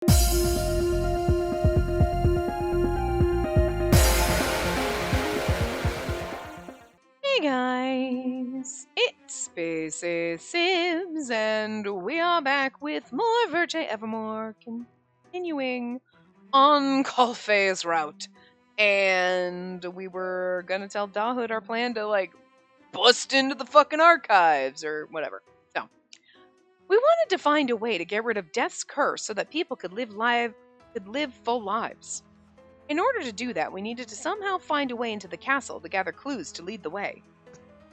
Hey guys, it's Spaces Sibs, and we are back with more Virche Evermore, continuing on Colfey's route. And we were gonna tell Dahood our plan to, bust into the fucking archives, or whatever. So, we wanted to find a way to get rid of Death's curse so that people could live full lives. In order to do that, we needed to somehow find a way into the castle to gather clues to lead the way.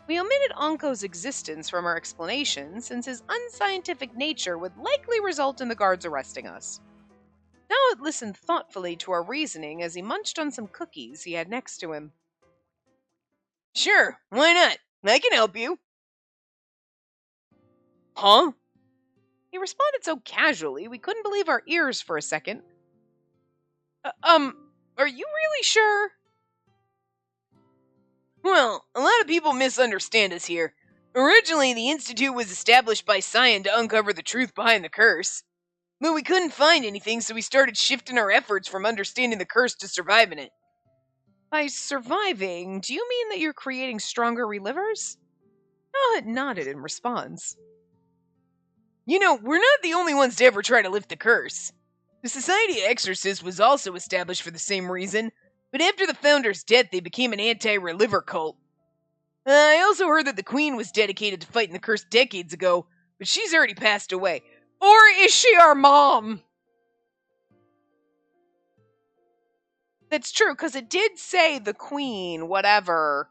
We omitted Anko's existence from our explanation, since his unscientific nature would likely result in the guards arresting us. Now listened thoughtfully to our reasoning as he munched on some cookies he had next to him. Sure, why not? I can help you. Huh? He responded so casually we couldn't believe our ears for a second. Are you really sure? Well, a lot of people misunderstand us here. Originally, the Institute was established by Cyan to uncover the truth behind the curse. But we couldn't find anything, so we started shifting our efforts from understanding the curse to surviving it. By surviving, do you mean that you're creating stronger relivers? Dahood nodded in response. You know, we're not the only ones to ever try to lift the curse. The Society of Exorcists was also established for the same reason, but after the founder's death, they became an anti-reliver cult. I also heard that the Queen was dedicated to fighting the curse decades ago, but she's already passed away. Or is she our mom? That's true, because it did say the Queen, whatever,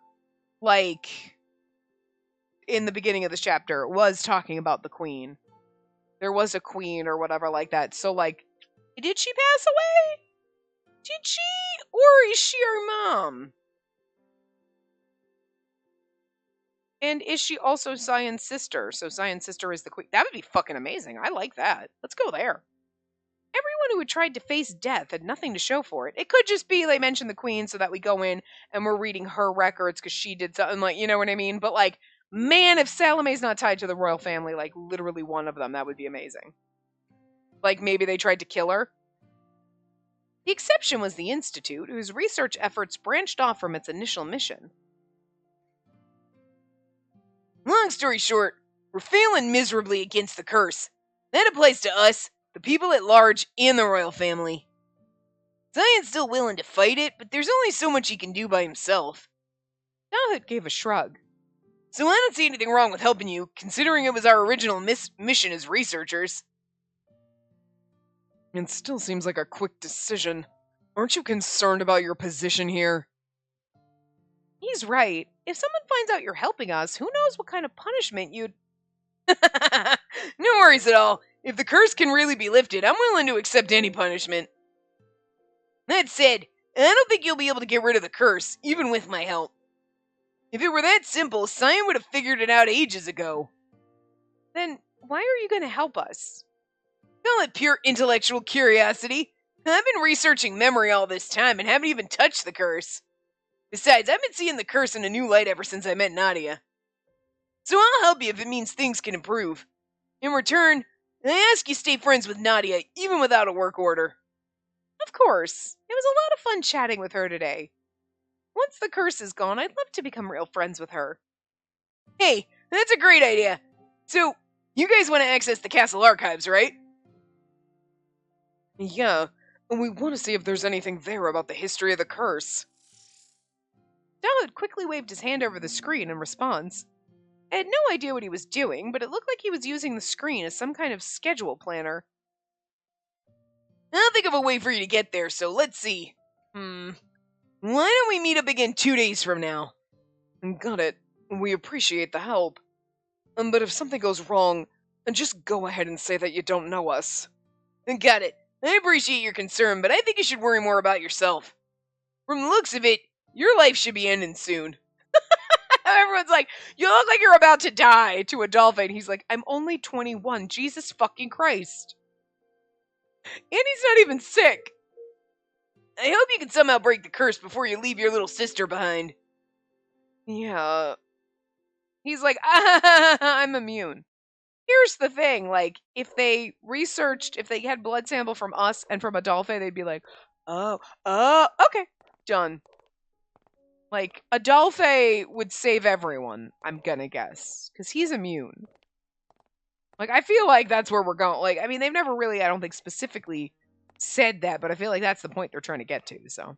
in the beginning of this chapter, was talking about the Queen. There was a queen or whatever like that. So, did she pass away? Did she? Or is she our mom? And is she also Cyan's sister? So Cyan's sister is the queen. That would be fucking amazing. I like that. Let's go there. Everyone who had tried to face death had nothing to show for it. It could just be they mentioned the queen so that we go in and we're reading her records because she did something, you know what I mean? But, man, if Salome's not tied to the royal family, literally one of them, that would be amazing. Maybe they tried to kill her. The exception was the Institute, whose research efforts branched off from its initial mission. Long story short, we're failing miserably against the curse. That applies to us, the people at large, and the royal family. Cyan's still willing to fight it, but there's only so much he can do by himself. Dahood gave a shrug. So I don't see anything wrong with helping you, considering it was our original mission as researchers. It still seems like a quick decision. Aren't you concerned about your position here? He's right. If someone finds out you're helping us, who knows what kind of punishment you'd... No worries at all. If the curse can really be lifted, I'm willing to accept any punishment. That said, I don't think you'll be able to get rid of the curse, even with my help. If it were that simple, Cyan would have figured it out ages ago. Then why are you going to help us? Call it pure intellectual curiosity. I've been researching memory all this time and haven't even touched the curse. Besides, I've been seeing the curse in a new light ever since I met Nadia. So I'll help you if it means things can improve. In return, I ask you stay friends with Nadia, even without a work order. Of course. It was a lot of fun chatting with her today. Once the curse is gone, I'd love to become real friends with her. Hey, that's a great idea. So, you guys want to access the castle archives, right? Yeah, and we want to see if there's anything there about the history of the curse. Dahood quickly waved his hand over the screen in response. I had no idea what he was doing, but it looked like he was using the screen as some kind of schedule planner. I'll think of a way for you to get there, so let's see. Why don't we meet up again 2 days from now? Got it. We appreciate the help. But if something goes wrong, just go ahead and say that you don't know us. Got it. I appreciate your concern, but I think you should worry more about yourself. From the looks of it, your life should be ending soon. Everyone's like, you look like you're about to die, to a dolphin. He's like, I'm only 21. Jesus fucking Christ. And he's not even sick. I hope you can somehow break the curse before you leave your little sister behind. Yeah. He's like, I'm immune. Here's the thing, like, if they had blood sample from us and from Adolphe, they'd be like, okay, done. Like, Adolphe would save everyone, I'm gonna guess, because he's immune. Like, I feel like that's where we're going. Like, I mean, they've never really, I don't think, specifically said that, but I feel like that's the point they're trying to get to, so.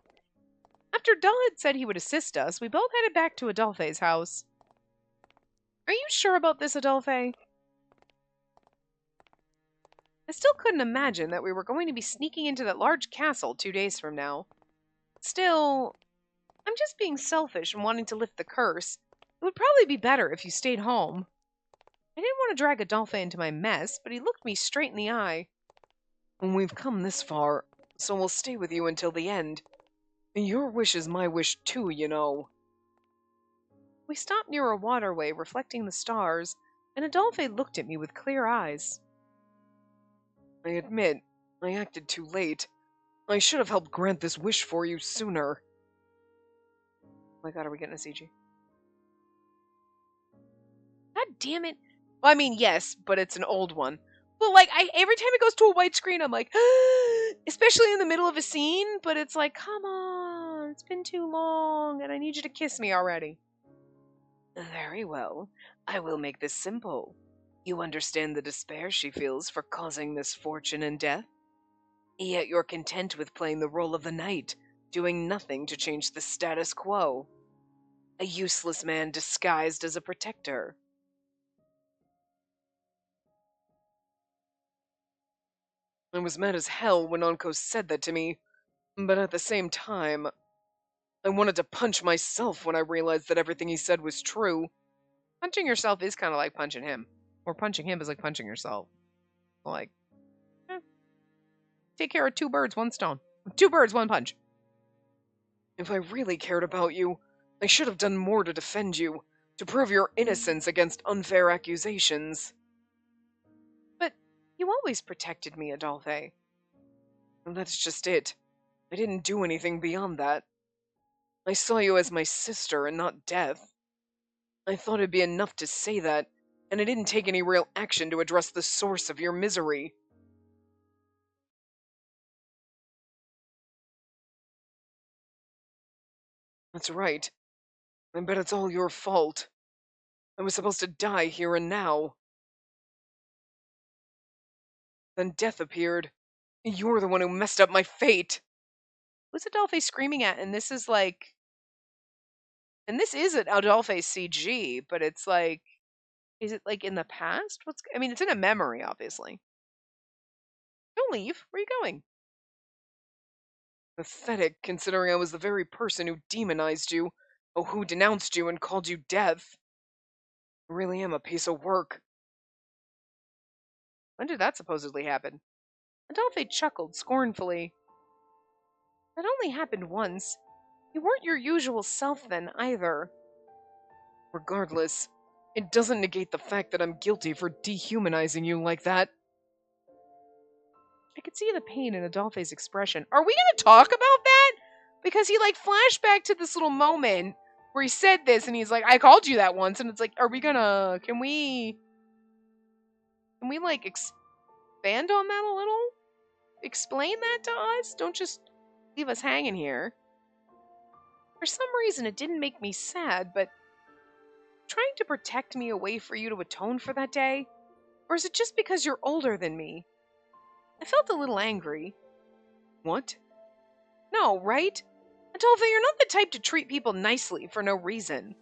After Dull had said he would assist us, we both headed back to Adolphe's house. Are you sure about this, Adolphe? I still couldn't imagine that we were going to be sneaking into that large castle 2 days from now. Still, I'm just being selfish and wanting to lift the curse. It would probably be better if you stayed home. I didn't want to drag Adolphe into my mess, but he looked me straight in the eye. We've come this far, so we'll stay with you until the end. Your wish is my wish too, you know. We stopped near a waterway reflecting the stars, and Adolphe looked at me with clear eyes. I admit, I acted too late. I should have helped grant this wish for you sooner. Oh my god, are we getting a CG? God damn it. Well, I mean, yes, but it's an old one. But, like, every time it goes to a white screen, I'm like, especially in the middle of a scene, but it's like, come on, it's been too long, and I need you to kiss me already. Very well. I will make this simple. You understand the despair she feels for causing misfortune and death? Yet you're content with playing the role of the knight, doing nothing to change the status quo. A useless man disguised as a protector. I was mad as hell when Onko said that to me, but at the same time, I wanted to punch myself when I realized that everything he said was true. Punching yourself is kind of like punching him. Or punching him is like punching yourself. Like, take care of 2 birds, 1 stone. 2 birds, 1 punch. If I really cared about you, I should have done more to defend you, to prove your innocence against unfair accusations. But you always protected me, Adolphe. And that's just it. I didn't do anything beyond that. I saw you as my sister and not death. I thought it'd be enough to say that, and I didn't take any real action to address the source of your misery. That's right. I bet it's all your fault. I was supposed to die here and now. Then death appeared. You're the one who messed up my fate. Who's Adolphe screaming at? And this is like... And this is an Adolphe CG, but it's like... Is it like in the past? I mean, it's in a memory, obviously. Don't leave. Where are you going? Pathetic, considering I was the very person who demonized you, or who denounced you and called you death. I really am a piece of work. When did that supposedly happen? Adolphe chuckled scornfully. That only happened once. You weren't your usual self then, either. Regardless, it doesn't negate the fact that I'm guilty for dehumanizing you like that. I could see the pain in Adolphe's expression. Are we going to talk about that? Because he, like, flashed back to this little moment where he said this, and he's like, I called you that once, and it's like, are we gonna... Can we, like, expand on that a little? Explain that to us? Don't just leave us hanging here. For some reason, it didn't make me sad, but trying to protect me away for you to atone for that day? Or is it just because you're older than me? I felt a little angry. What? No, right? Adolphe, you're not the type to treat people nicely for no reason.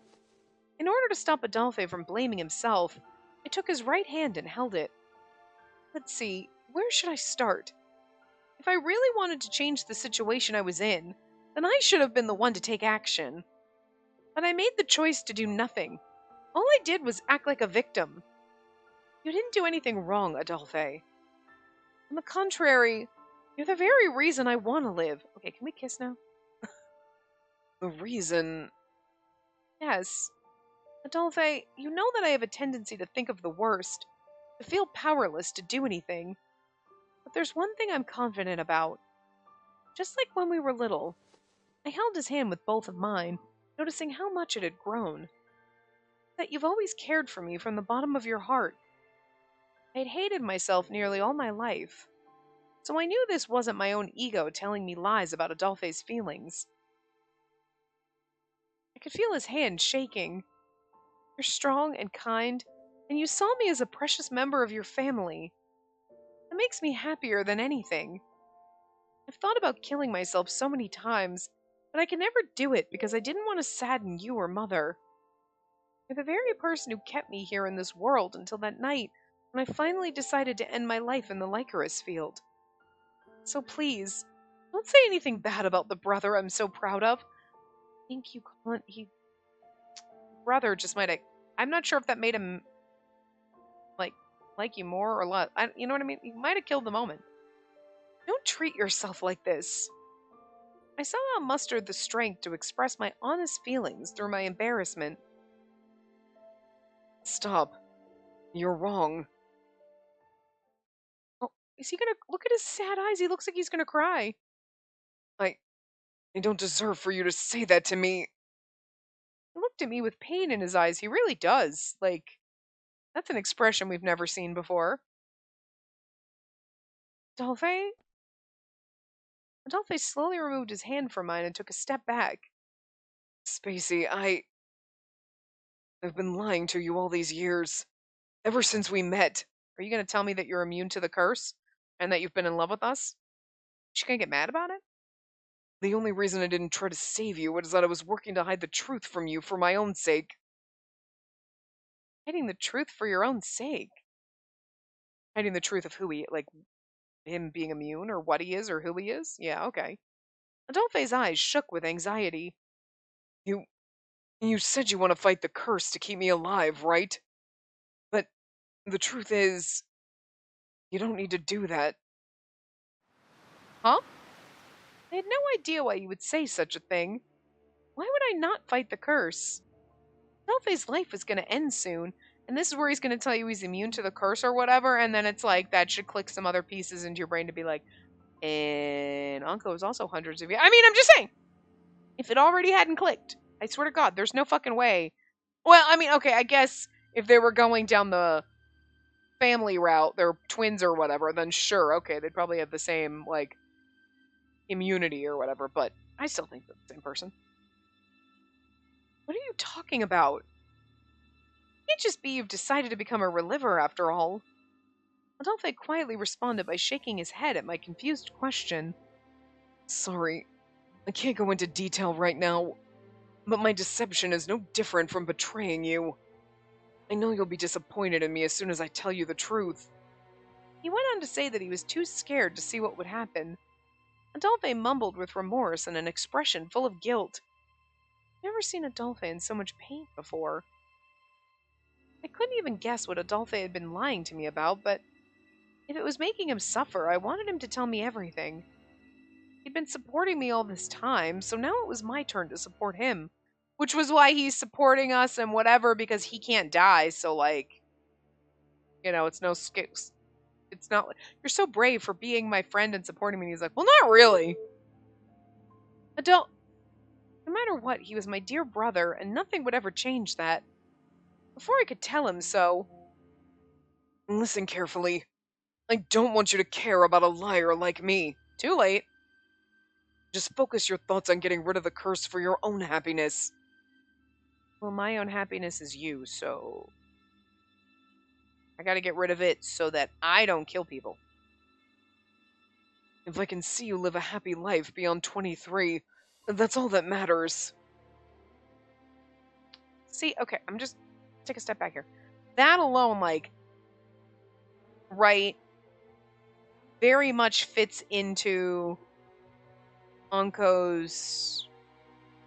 In order to stop Adolphe from blaming himself, I took his right hand and held it. Let's see, where should I start? If I really wanted to change the situation I was in, then I should have been the one to take action. But I made the choice to do nothing. All I did was act like a victim. You didn't do anything wrong, Adolphe. On the contrary, you're the very reason I want to live. Okay, can we kiss now? The reason... Yes. Adolphe, you know that I have a tendency to think of the worst, to feel powerless to do anything. But there's one thing I'm confident about. Just like when we were little, I held his hand with both of mine, noticing how much it had grown. That you've always cared for me from the bottom of your heart. I'd hated myself nearly all my life, so I knew this wasn't my own ego telling me lies about Adolphe's feelings. I could feel his hand shaking. You're strong and kind, and you saw me as a precious member of your family. That makes me happier than anything. I've thought about killing myself so many times, but I can never do it because I didn't want to sadden you or Mother. You're the very person who kept me here in this world until that night when I finally decided to end my life in the Lycoris field. So please, don't say anything bad about the brother I'm so proud of. I think you call it brother just might have. I'm not sure if that made him like like you more or less. You know what I mean? He might have killed the moment. Don't treat yourself like this. I somehow mustered the strength to express my honest feelings through my embarrassment. Stop. You're wrong. Oh, is he gonna look at his sad eyes? He looks like he's gonna cry. I don't deserve for you to say that to me. He looked at me with pain in his eyes. He really does. Like, that's an expression we've never seen before. Adolphe? Adolphe slowly removed his hand from mine and took a step back. Spacey, I've been lying to you all these years. Ever since we met. Are you gonna tell me that you're immune to the curse? And that you've been in love with us? Is she gonna get mad about it? The only reason I didn't try to save you was that I was working to hide the truth from you for my own sake. Hiding the truth for your own sake. Hiding the truth of who he, like, him being immune or what he is or who he is? Yeah, okay. Adolphe's eyes shook with anxiety. You you said you want to fight the curse to keep me alive, right? But the truth is, you don't need to do that. Huh? I had no idea why you would say such a thing. Why would I not fight the curse? Adolphe's life is going to end soon, and this is where he's going to tell you he's immune to the curse or whatever, and then it's like that should click some other pieces into your brain to be like, and Anko is also hundreds of years. I mean, I'm just saying, if it already hadn't clicked, I swear to God, there's no fucking way. Well, I mean, okay, I guess if they were going down the family route, they're twins or whatever, then sure, okay, they'd probably have the same, like, immunity or whatever, but I still think they're the same person. What are you talking about? It can't just be you've decided to become a reliver after all. Adolphe quietly responded by shaking his head at my confused question. Sorry, I can't go into detail right now, but my deception is no different from betraying you. I know you'll be disappointed in me as soon as I tell you the truth. He went on to say that he was too scared to see what would happen. Adolphe mumbled with remorse and an expression full of guilt. I've never seen Adolphe in so much pain before. I couldn't even guess what Adolphe had been lying to me about, but if it was making him suffer, I wanted him to tell me everything. He'd been supporting me all this time, so now it was my turn to support him. Which was why he's supporting us and whatever, because he can't die, so like, you know, it's no excuse. It's not like, you're so brave for being my friend and supporting me. And he's like, well, not really. No matter what, he was my dear brother, and nothing would ever change that. Before I could tell him so. Listen carefully. I don't want you to care about a liar like me. Too late. Just focus your thoughts on getting rid of the curse for your own happiness. Well, my own happiness is you, so I gotta get rid of it so that I don't kill people. If I can see you live a happy life beyond 23, that's all that matters. See, okay, I'm just take a step back here. That alone, like, right, very much fits into Anko's,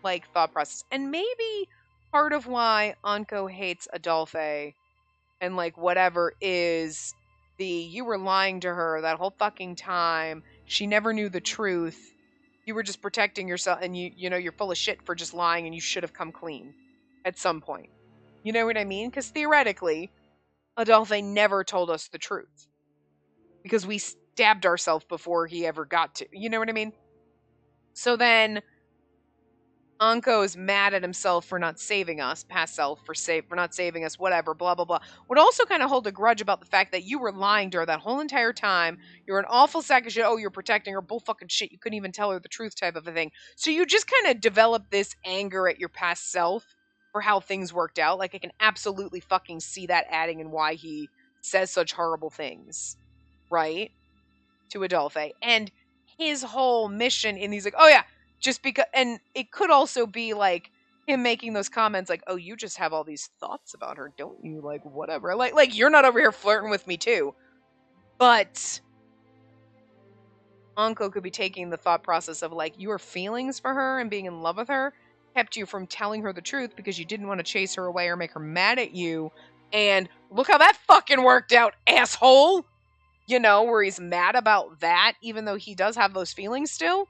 like, thought process. And maybe part of why Anko hates Adolphe and, like, whatever is you were lying to her that whole fucking time. She never knew the truth. You were just protecting yourself, and you know, you're full of shit for just lying, and you should have come clean at some point. You know what I mean? Because theoretically, Adolphe never told us the truth. Because we stabbed ourselves before he ever got to. You know what I mean? So then, Anko's mad at himself for not saving us, past self for not saving us, whatever, blah blah blah. Would also kind of hold a grudge about the fact that you were lying to her that whole entire time. You're an awful sack of shit. Oh, you're protecting her, bull fucking shit. You couldn't even tell her the truth, type of a thing. So you just kind of develop this anger at your past self for how things worked out. Like I can absolutely fucking see that adding and why he says such horrible things, right? To Adolphe. And his whole mission in these, like, oh yeah, just because, and it could also be like him making those comments like, oh, you just have all these thoughts about her, don't you? Like, whatever. Like you're not over here flirting with me too. But Anko could be taking the thought process of like your feelings for her and being in love with her kept you from telling her the truth because you didn't want to chase her away or make her mad at you. And look how that fucking worked out, asshole! You know, where he's mad about that, even though he does have those feelings still.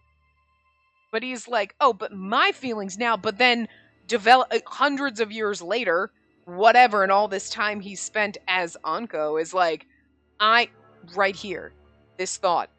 But he's like, oh, but my feelings now, but then develop hundreds of years later, whatever, and all this time he spent as Anko is like, right here, this thought.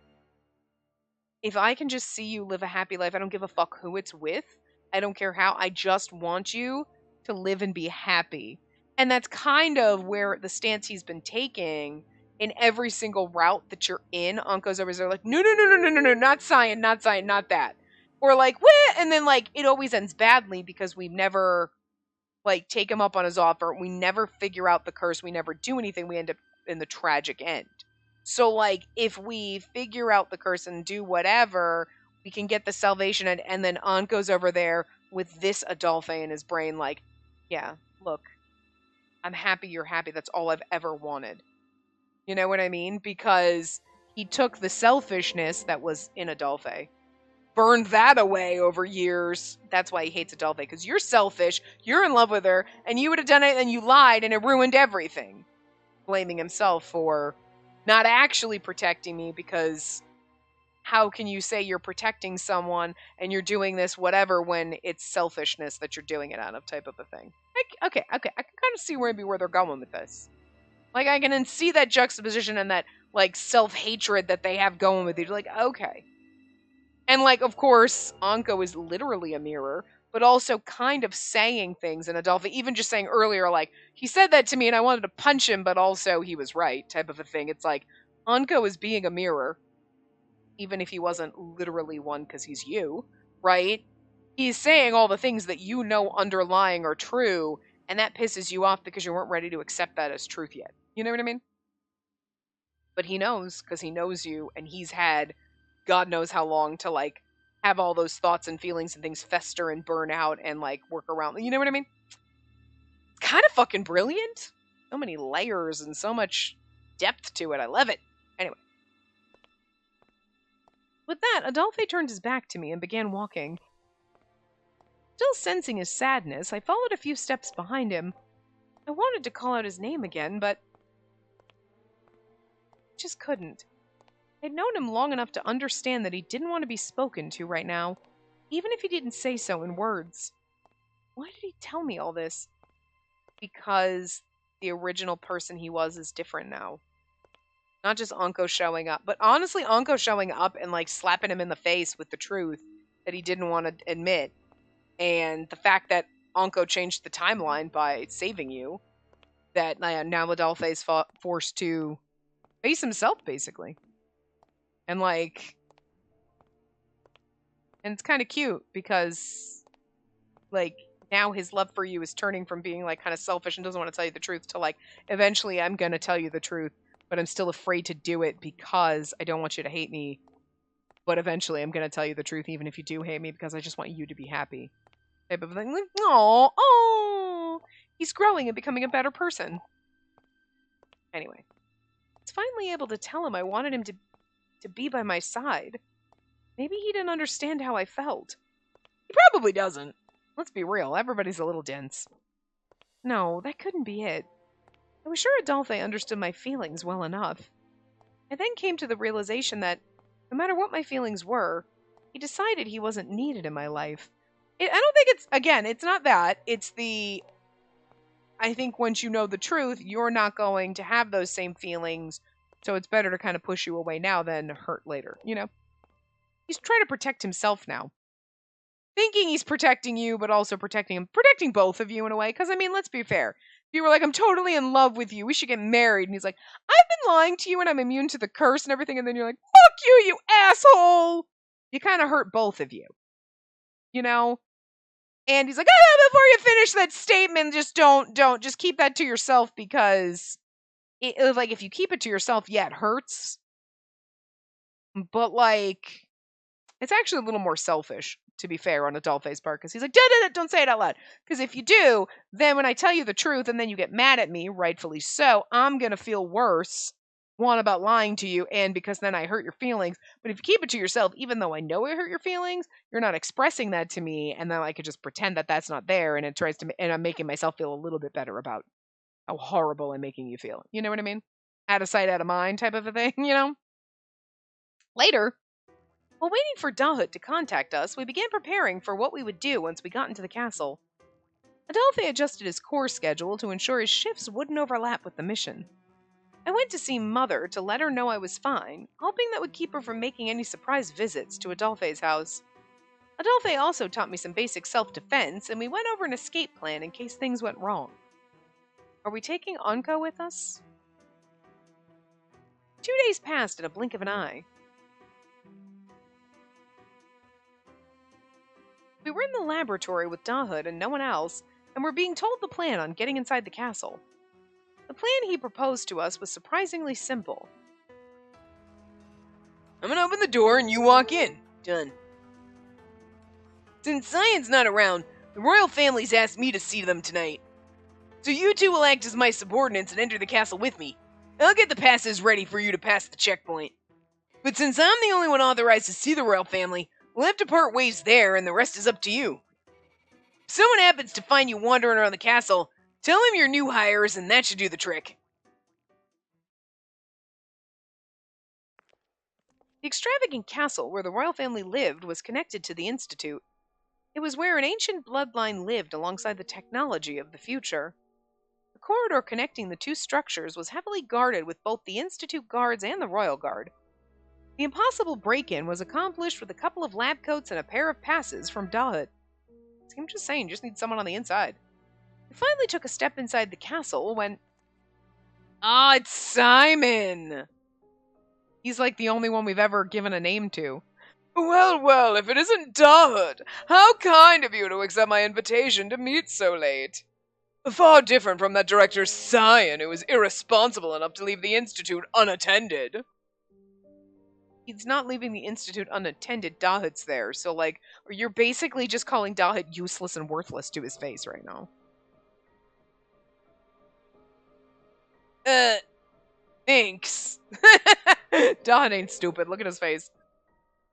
If I can just see you live a happy life, I don't give a fuck who it's with. I don't care how. I just want you to live and be happy. And that's kind of where the stance he's been taking in every single route that you're in. Anko's always there like, no, no, no, no, no, no, no, not Cyan, not Cyan, not that. Or like, what? And then like it always ends badly because we never like take him up on his offer. We never figure out the curse. We never do anything. We end up in the tragic end. So like if we figure out the curse and do whatever, we can get the salvation and then Anko's over there with this Adolphe in his brain like, yeah, look, I'm happy you're happy. That's all I've ever wanted. You know what I mean? Because he took the selfishness that was in Adolphe, burned that away over years. That's why he hates Adolphe, because you're selfish, you're in love with her, and you would have done it and you lied and it ruined everything. Blaming himself for not actually protecting me, because how can you say you're protecting someone and you're doing this whatever when it's selfishness that you're doing it out of, type of a thing. Okay, I can kind of see maybe where they're going with this. Like I can see that juxtaposition and that like self-hatred that they have going with you. Like, okay. And like, of course, Anko is literally a mirror, but also kind of saying things in Adolphe, even just saying earlier, like, he said that to me and I wanted to punch him, but also he was right, type of a thing. It's like, Anko is being a mirror, even if he wasn't literally one because he's you, right? He's saying all the things that you know underlying are true, and that pisses you off because you weren't ready to accept that as truth yet. You know what I mean? But he knows because he knows you, and he's had God knows how long to like have all those thoughts and feelings and things fester and burn out and like work around. You know what I mean? It's kind of fucking brilliant. So many layers and so much depth to it. I love it. Anyway. With that, Adolphe turned his back to me and began walking. Still sensing his sadness, I followed a few steps behind him. I wanted to call out his name again, but just couldn't. I'd known him long enough to understand that he didn't want to be spoken to right now, even if he didn't say so in words. Why did he tell me all this? Because the original person he was is different now. Not just Anko showing up, but honestly, Anko showing up and like slapping him in the face with the truth that he didn't want to admit. And the fact that Anko changed the timeline by saving you, that now Adolphe is forced to face himself, basically. And like, and it's kind of cute because like now his love for you is turning from being like kind of selfish and doesn't want to tell you the truth to like, eventually I'm going to tell you the truth, but I'm still afraid to do it because I don't want you to hate me. But eventually I'm going to tell you the truth even if you do hate me because I just want you to be happy. Type of thing. Like, oh, he's growing and becoming a better person. Anyway, I was finally able to tell him I wanted him to be by my side. Maybe he didn't understand how I felt. He probably doesn't. Let's be real, everybody's a little dense. No, that couldn't be it. I was sure Adolphe understood my feelings well enough. I then came to the realization that, no matter what my feelings were, he decided he wasn't needed in my life. I don't think it's, again, it's not that. It's the, I think once you know the truth, you're not going to have those same feelings, so it's better to kind of push you away now than hurt later, you know? He's trying to protect himself now. thinking he's protecting you, but also protecting both of you in a way. Because, I mean, let's be fair. If you were like, I'm totally in love with you, we should get married. And he's like, I've been lying to you and I'm immune to the curse and everything. And then you're like, fuck you, you asshole. You kind of hurt both of you, you know? And he's like, before you finish that statement, just just keep that to yourself because, like, if you keep it to yourself, yeah, it hurts. But, like, it's actually a little more selfish, to be fair, on Adolphe's part, because he's like, don't say it out loud. Because if you do, then when I tell you the truth and then you get mad at me, rightfully so, I'm going to feel worse, one, about lying to you, and because then I hurt your feelings. But if you keep it to yourself, even though I know it hurt your feelings, you're not expressing that to me, and then I could just pretend that that's not there, and and I'm making myself feel a little bit better about how horrible I'm making you feel. You know what I mean? Out of sight, out of mind type of a thing, you know? Later, while waiting for Dahut to contact us, we began preparing for what we would do once we got into the castle. Adolphe adjusted his core schedule to ensure his shifts wouldn't overlap with the mission. I went to see Mother to let her know I was fine, hoping that would keep her from making any surprise visits to Adolphe's house. Adolphe also taught me some basic self-defense, and we went over an escape plan in case things went wrong. Are we taking Anko with us? 2 days passed in a blink of an eye. We were in the laboratory with Dahut and no one else, and were being told the plan on getting inside the castle. The plan he proposed to us was surprisingly simple. I'm gonna open the door and you walk in. Done. Since Zion's not around, the royal family's asked me to see them tonight. So you two will act as my subordinates and enter the castle with me. I'll get the passes ready for you to pass the checkpoint. But since I'm the only one authorized to see the royal family, we'll have to part ways there and the rest is up to you. If someone happens to find you wandering around the castle, tell him you're new hires and that should do the trick. The extravagant castle where the royal family lived was connected to the Institute. It was where an ancient bloodline lived alongside the technology of the future. The corridor connecting the two structures was heavily guarded with both the Institute guards and the Royal Guard. The impossible break-in was accomplished with a couple of lab coats and a pair of passes from Dahut. I'm just saying, just need someone on the inside. We finally took a step inside the castle when... Ah, it's Simon! He's like the only one we've ever given a name to. Well, well, if it isn't Dahut, how kind of you to accept my invitation to meet so late. Far different from that director Sion who was irresponsible enough to leave the Institute unattended. He's not leaving the Institute unattended. Dahut's there, so, like, you're basically just calling Dahut useless and worthless to his face right now. Thanks. Dahut ain't stupid. Look at his face.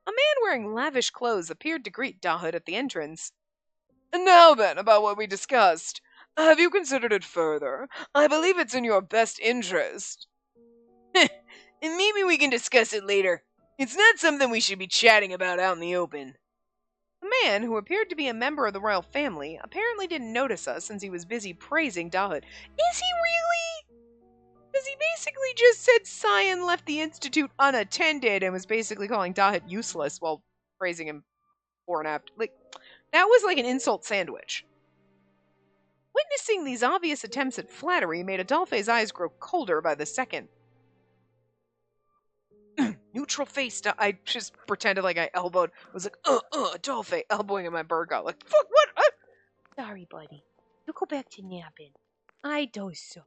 A man wearing lavish clothes appeared to greet Dahut at the entrance. And now then, about what we discussed. Have you considered it further? I believe it's in your best interest. And maybe we can discuss it later. It's not something we should be chatting about out in the open. The man, who appeared to be a member of the royal family, apparently didn't notice us since he was busy praising Dahut. Is he really? Because he basically just said Sion left the Institute unattended and was basically calling Dahut useless while praising him for an apt. Like, that was like an insult sandwich. Witnessing these obvious attempts at flattery made Adolphe's eyes grow colder by the second. Neutral face. I just pretended like I elbowed. I was like, Adolphe, elbowing at my bird got like, fuck, what? Sorry, buddy. You go back to napping. I do so.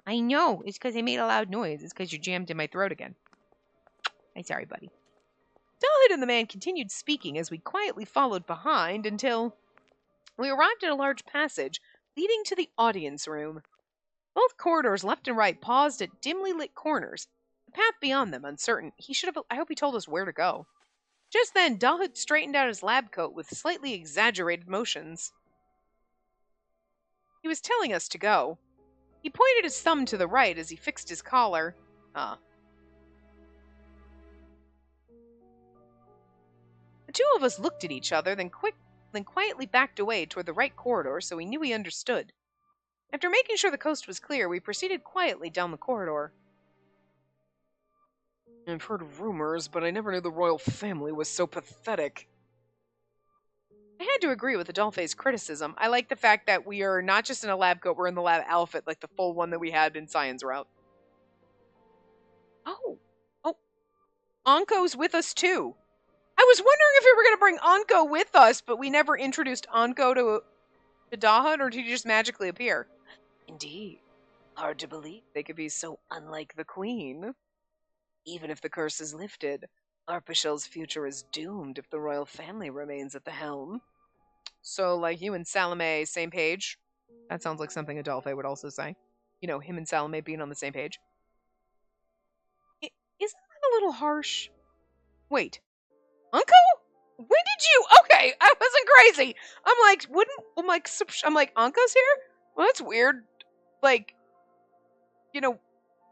I know. It's because I made a loud noise. It's because you jammed in my throat again. I'm sorry, buddy. Dahut and the man continued speaking as we quietly followed behind until we arrived at a large passage leading to the audience room. Both corridors, left and right, paused at dimly lit corners. The path beyond them uncertain. I hope he told us where to go. Just then, Dahut straightened out his lab coat with slightly exaggerated motions. He was telling us to go. He pointed his thumb to the right as he fixed his collar. The two of us looked at each other, then quietly backed away toward the right corridor so we knew he understood. After making sure the coast was clear, we proceeded quietly down the corridor. I've heard rumors, but I never knew the royal family was so pathetic. I had to agree with Adolphe's criticism. I like the fact that we are not just in a lab coat, we're in the lab outfit, like the full one that we had in science route. Oh, oh, Anko's with us too. I was wondering if we were going to bring Anko with us, but we never introduced Anko to Dahut, or did he just magically appear? Indeed. Hard to believe they could be so unlike the Queen. Even if the curse is lifted, Arpachel's future is doomed if the royal family remains at the helm. So, like you and Salome, same page? That sounds like something Adolphe would also say. You know, him and Salome being on the same page. Isn't that a little harsh? Wait, Uncle? When did you? Okay, I wasn't crazy. I'm like, Uncle's here? Well, that's weird. Like, you know,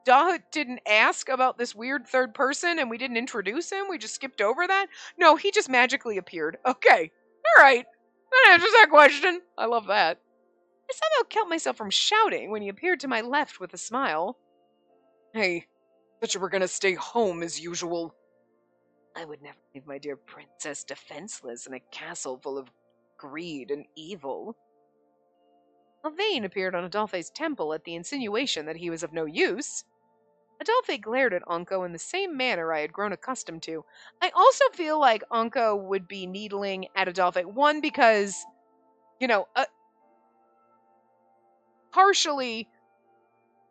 Dahut didn't ask about this weird third person and we didn't introduce him. We just skipped over that. No, he just magically appeared. Okay, all right. That answers that question. I love that. I somehow kept myself from shouting when he appeared to my left with a smile. Hey, thought you were gonna stay home as usual. I would never leave my dear princess defenseless in a castle full of greed and evil. A vein appeared on Adolphe's temple at the insinuation that he was of no use. Adolphe glared at Anko in the same manner I had grown accustomed to. I also feel like Anko would be needling at Adolphe. One, because, you know, partially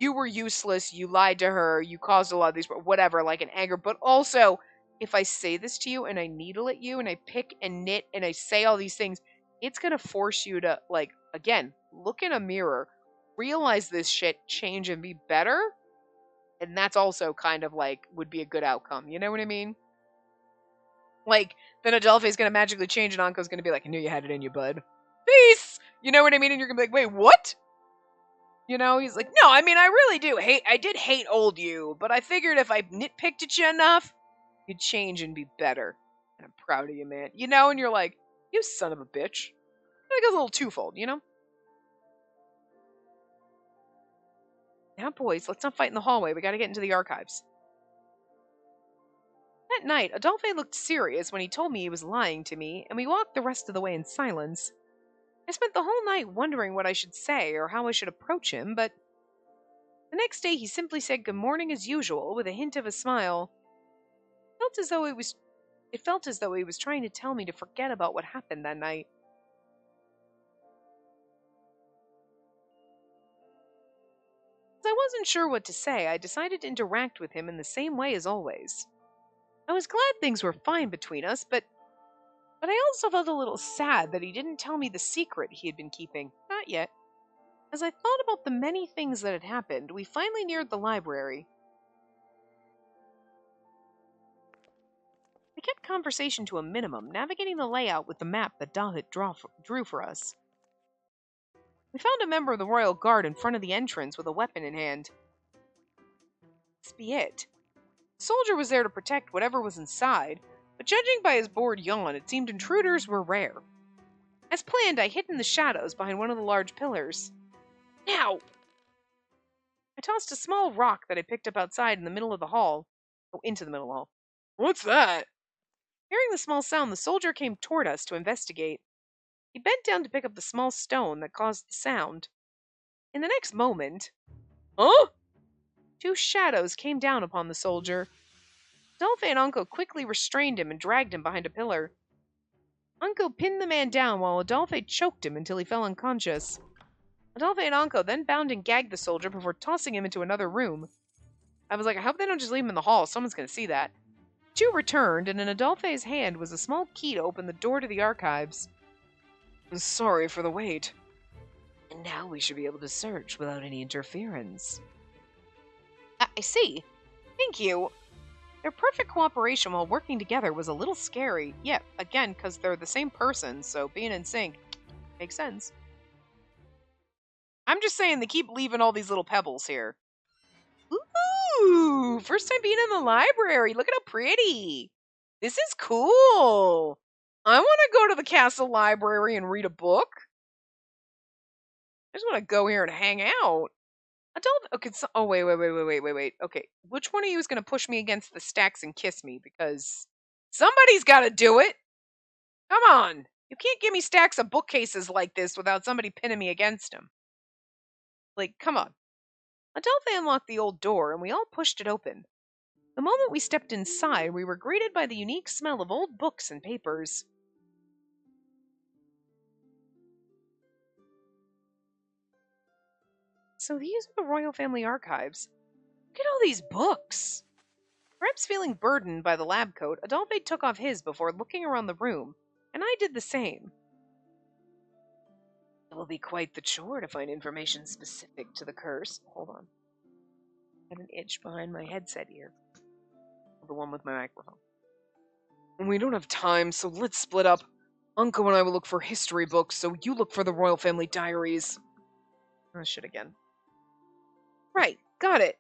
you were useless, you lied to her, you caused a lot of these, whatever, like an anger. But also, if I say this to you and I needle at you and I pick and knit and I say all these things, it's going to force you to, like, again, look in a mirror, realize this shit, change and be better. And that's also kind of like, would be a good outcome. You know what I mean? Like, then Adolphe's going to magically change and Anko's going to be like, I knew you had it in you, bud. Peace! You know what I mean? And you're going to be like, wait, what? You know, he's like, no, I mean, I really do I did hate old you, but I figured if I nitpicked at you enough, you'd change and be better. And I'm proud of you, man. You know, and you're like, you son of a bitch. Like a little twofold, you know? Now, boys, let's not fight in the hallway. We gotta get into the archives. That night, Adolphe looked serious when he told me he was lying to me, and we walked the rest of the way in silence. I spent the whole night wondering what I should say or how I should approach him, but the next day he simply said good morning as usual with a hint of a smile. It felt as though he was trying to tell me to forget about what happened that night. As I wasn't sure what to say, I decided to interact with him in the same way as always. I was glad things were fine between us, but I also felt a little sad that he didn't tell me the secret he had been keeping. Not yet. As I thought about the many things that had happened, we finally neared the library. I kept conversation to a minimum, navigating the layout with the map that Dahut drew for us. We found a member of the royal guard in front of the entrance with a weapon in hand. This be it. The soldier was there to protect whatever was inside, but judging by his bored yawn, it seemed intruders were rare. As planned, I hid in the shadows behind one of the large pillars. Now! I tossed a small rock that I picked up outside in the middle of the hall. Oh, into the middle of the hall. What's that? Hearing the small sound, the soldier came toward us to investigate. He bent down to pick up the small stone that caused the sound. In the next moment, Huh? two shadows came down upon the soldier. Adolphe and Unco quickly restrained him and dragged him behind a pillar. Unco pinned the man down while Adolphe choked him until he fell unconscious. Adolphe and Unco then bound and gagged the soldier before tossing him into another room. I was like, I hope they don't just leave him in the hall. Someone's going to see that. Two returned, and in Adolphe's hand was a small key to open the door to the archives. Sorry for the wait. And now we should be able to search without any interference. I see. Thank you. Their perfect cooperation while working together was a little scary. Yeah, again, because they're the same person, so being in sync makes sense. I'm just saying they keep leaving all these little pebbles here. Ooh, first time being in the library. Look at how pretty. This is cool. I want to go to the castle library and read a book. I just want to go here and hang out. Okay, so, oh, wait. Okay, which one of you is going to push me against the stacks and kiss me? Because somebody's got to do it. Come on. You can't give me stacks of bookcases like this without somebody pinning me against them. Like, come on. Adolphe unlocked the old door, and we all pushed it open. The moment we stepped inside, we were greeted by the unique smell of old books and papers. So these are the royal family archives. Look at all these books. Perhaps feeling burdened by the lab coat, Adolphe took off his before looking around the room, and I did the same. It will be quite the chore to find information specific to the curse. Hold on. I had an itch behind my headset ear. The one with my microphone. We don't have time, so let's split up. Uncle and I will look for history books, so you look for the royal family diaries. Oh, shit again. Right, got it.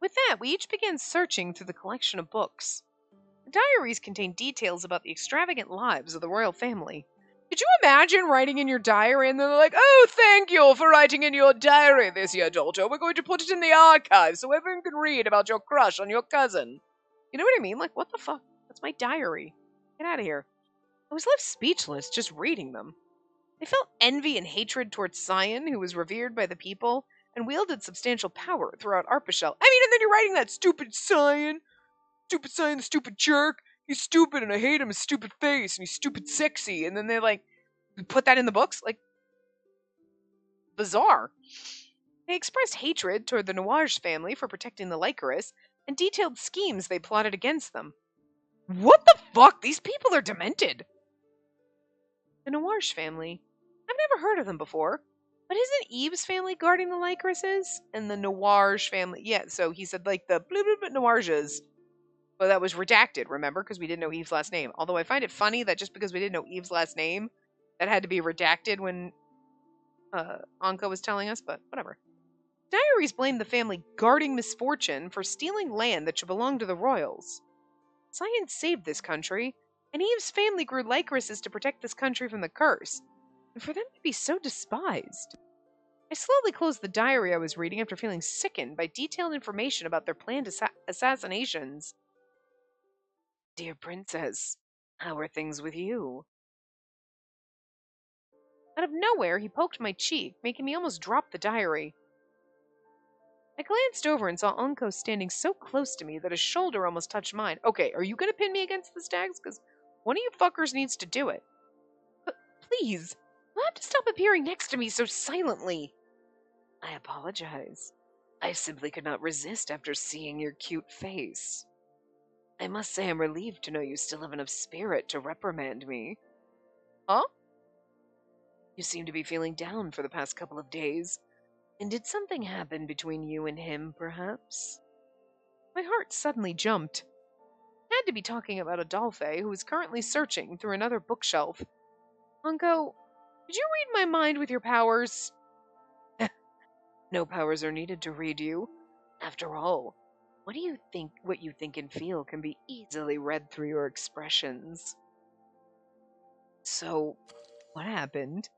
With that, we each began searching through the collection of books. The diaries contained details about the extravagant lives of the royal family. Could you imagine writing in your diary and they're like, oh, thank you for writing in your diary this year, daughter. We're going to put it in the archive so everyone can read about your crush on your cousin. You know what I mean? Like, what the fuck? That's my diary. Get out of here. I was left speechless just reading them. I felt envy and hatred towards Cyan, who was revered by the people and wielded substantial power throughout Arpachel. I mean, and then you're writing that stupid Cyan, the stupid jerk. He's stupid and I hate him, his stupid face, and he's stupid sexy. And then they like put that in the books? Like, bizarre. They expressed hatred toward the Nuage family for protecting the Lycoris and detailed schemes they plotted against them. What the fuck? These people are demented. The Nuage family. I've never heard of them before. But isn't Eve's family guarding the Lycorises? And the Nuage family. Yeah, so he said like the blah blah blah Nuages. But that was redacted, remember? Because we didn't know Eve's last name. Although I find it funny that just because we didn't know Eve's last name, that had to be redacted when Anka was telling us, but whatever. Diaries blamed the family guarding misfortune for stealing land that should belong to the royals. Science saved this country, and Eve's family grew Lycorises to protect this country from the curse, and for them to be so despised. I slowly closed the diary I was reading after feeling sickened by detailed information about their planned assassinations. Dear Princess, how are things with you? Out of nowhere, he poked my cheek, making me almost drop the diary. I glanced over and saw Unko standing so close to me that his shoulder almost touched mine. Okay, are you going to pin me against the stags? Because one of you fuckers needs to do it. But please, you'll have to stop appearing next to me so silently. I apologize. I simply could not resist after seeing your cute face. I must say I'm relieved to know you still have enough spirit to reprimand me. Huh? You seem to be feeling down for the past couple of days. And did something happen between you and him, perhaps? My heart suddenly jumped. I had to be talking about Adolphe, who is currently searching through another bookshelf. Unko, did you read my mind with your powers? No powers are needed to read you. After all, what you think and feel can be easily read through your expressions. So, what happened?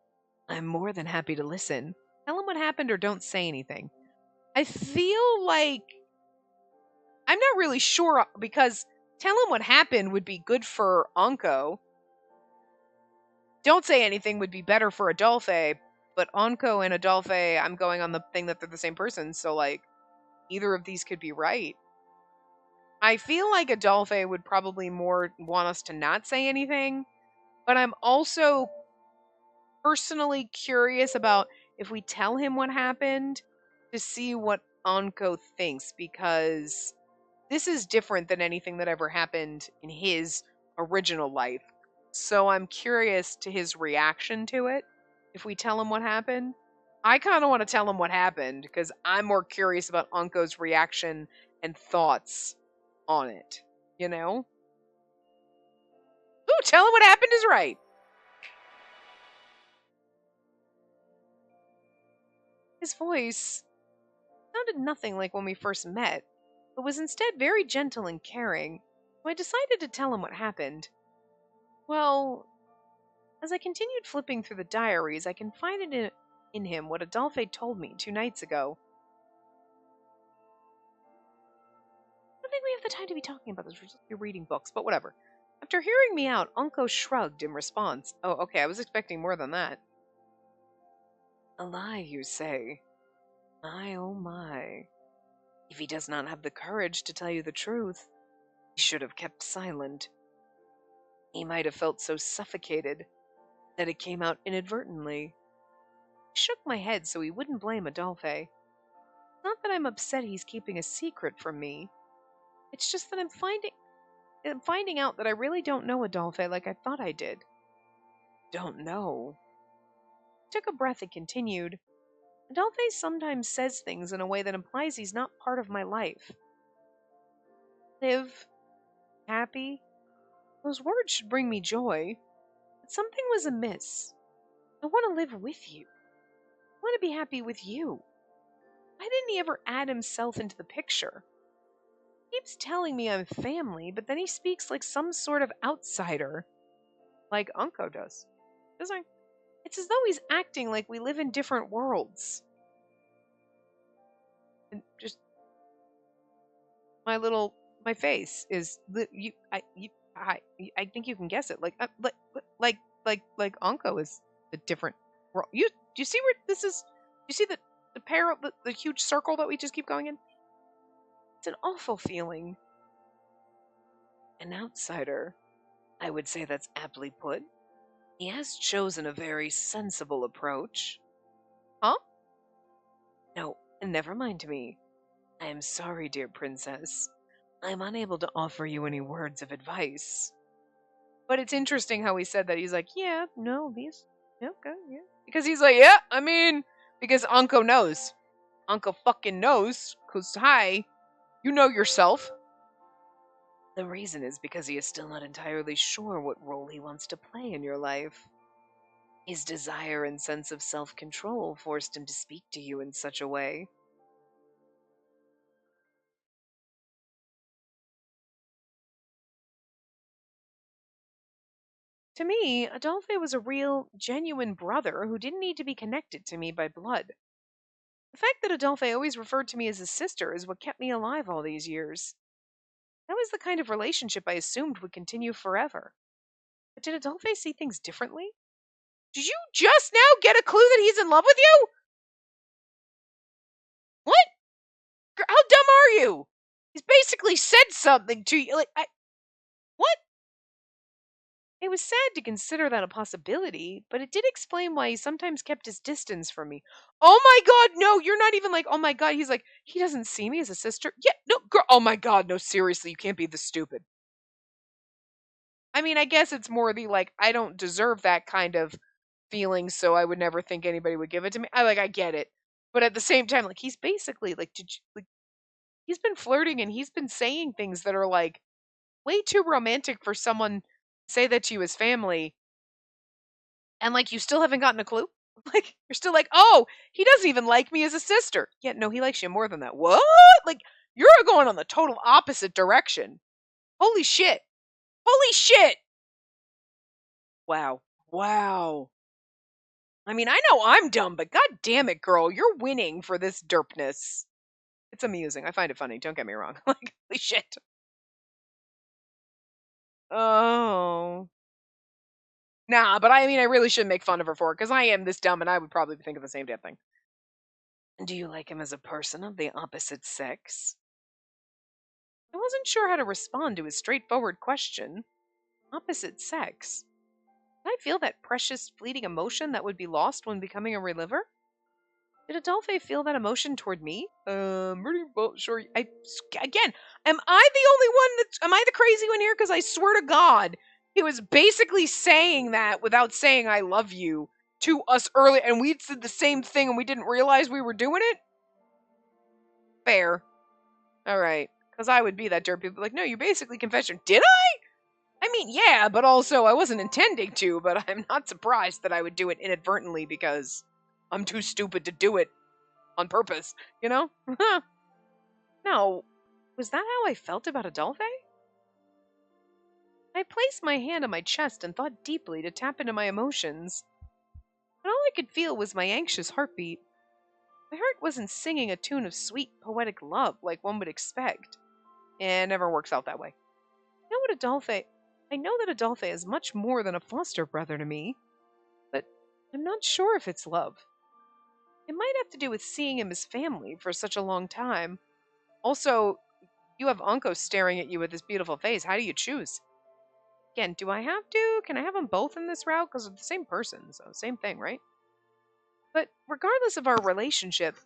I'm more than happy to listen. Tell him what happened or don't say anything. I feel like I'm not really sure because tell him what happened would be good for Anko. Don't say anything would be better for Adolphe, but Anko and Adolphe, I'm going on the thing that they're the same person, so like either of these could be right. I feel like Adolphe would probably more want us to not say anything, but I'm also personally curious about if we tell him what happened to see what Anko thinks, because this is different than anything that ever happened in his original life. So I'm curious to his reaction to it if we tell him what happened. I kind of want to tell him what happened because I'm more curious about Anko's reaction and thoughts on it, you know? Ooh, tell him what happened is right. His voice sounded nothing like when we first met, but was instead very gentle and caring, so I decided to tell him what happened. Well, as I continued flipping through the diaries, I confided in him what Adolphe told me 2 nights ago. What think we have the time to be talking about this. We're supposed to be reading books, but whatever. After hearing me out, Uncle shrugged in response. Oh, okay, I was expecting more than that. A lie, you say? My, oh my. If he does not have the courage to tell you the truth, he should have kept silent. He might have felt so suffocated that it came out inadvertently. I shook my head so he wouldn't blame Adolphe. Not that I'm upset he's keeping a secret from me. It's just that I'm finding out that I really don't know Adolphe like I thought I did. Don't know. Took a breath and continued. Adolphe sometimes says things in a way that implies he's not part of my life. Live. Happy. Those words should bring me joy. But something was amiss. I want to live with you. I want to be happy with you. Why didn't he ever add himself into the picture? He keeps telling me I'm family, but then he speaks like some sort of outsider. Like Unco does. Doesn't he? It's as though he's acting like we live in different worlds. And just my face is I think you can guess it. Like Unco is a different world. Do you see where this is? Do you see the huge circle that we just keep going in? It's an awful feeling. An outsider. I would say that's aptly put. He has chosen a very sensible approach. Huh? No, never mind me. I am sorry, dear princess. I'm unable to offer you any words of advice. But it's interesting how he said that. He's like, yeah, no, these, yeah, okay, yeah. Because he's like, yeah, I mean, because Unco knows. Unco fucking knows. Because, hi, you know yourself. The reason is because he is still not entirely sure what role he wants to play in your life. His desire and sense of self-control forced him to speak to you in such a way. To me, Adolphe was a real, genuine brother who didn't need to be connected to me by blood. The fact that Adolphe always referred to me as his sister is what kept me alive all these years. That was the kind of relationship I assumed would continue forever. But did Adolphe see things differently? Did you just now get a clue that he's in love with you? What? How dumb are you? He's basically said something to you. What? It was sad to consider that a possibility, but it did explain why he sometimes kept his distance from me. Oh my god, no, you're not even like, oh my god, he's like, he doesn't see me as a sister? Yeah, no, girl, oh my god, no, seriously, you can't be this stupid. I mean, I guess it's more the, like, I don't deserve that kind of feeling, so I would never think anybody would give it to me. I get it. But at the same time, like, he's basically, like, he's been flirting and he's been saying things that are, like, way too romantic for someone to say that to you as family. And, like, you still haven't gotten a clue? Like, you're still like, oh, he doesn't even like me as a sister. Yeah, no, he likes you more than that. What? Like, you're going on the total opposite direction. Holy shit. Holy shit. Wow. Wow. I mean, I know I'm dumb, but god damn it, girl, you're winning for this derpness. It's amusing. I find it funny. Don't get me wrong. Like, holy shit. Oh. Nah, but I mean, I really shouldn't make fun of her for it, because I am this dumb and I would probably think of the same damn thing. Do you like him as a person of the opposite sex? I wasn't sure how to respond to his straightforward question. Opposite sex? Did I feel that precious, fleeting emotion that would be lost when becoming a reliver? Did Adolphe feel that emotion toward me? Pretty sure. Again, am I the only one am I the crazy one here? Because I swear to God, he was basically saying that without saying I love you to us early, and we said the same thing and we didn't realize we were doing it? Fair. Alright. Because I would be that dirt people like, no, you basically confessed. Did I mean, yeah, but also I wasn't intending to, but I'm not surprised that I would do it inadvertently because I'm too stupid to do it on purpose, you know? No, was that how I felt about Adolphe? I placed my hand on my chest and thought deeply to tap into my emotions. But all I could feel was my anxious heartbeat. My heart wasn't singing a tune of sweet, poetic love like one would expect. It never works out that way. I know that Adolphe is much more than a foster brother to me, but I'm not sure if it's love. It might have to do with seeing him as family for such a long time. Also, you have Uncle staring at you with his beautiful face. How do you choose? Again, do I have to? Can I have them both in this route? Because they're the same person, so same thing, right? But regardless of our relationship,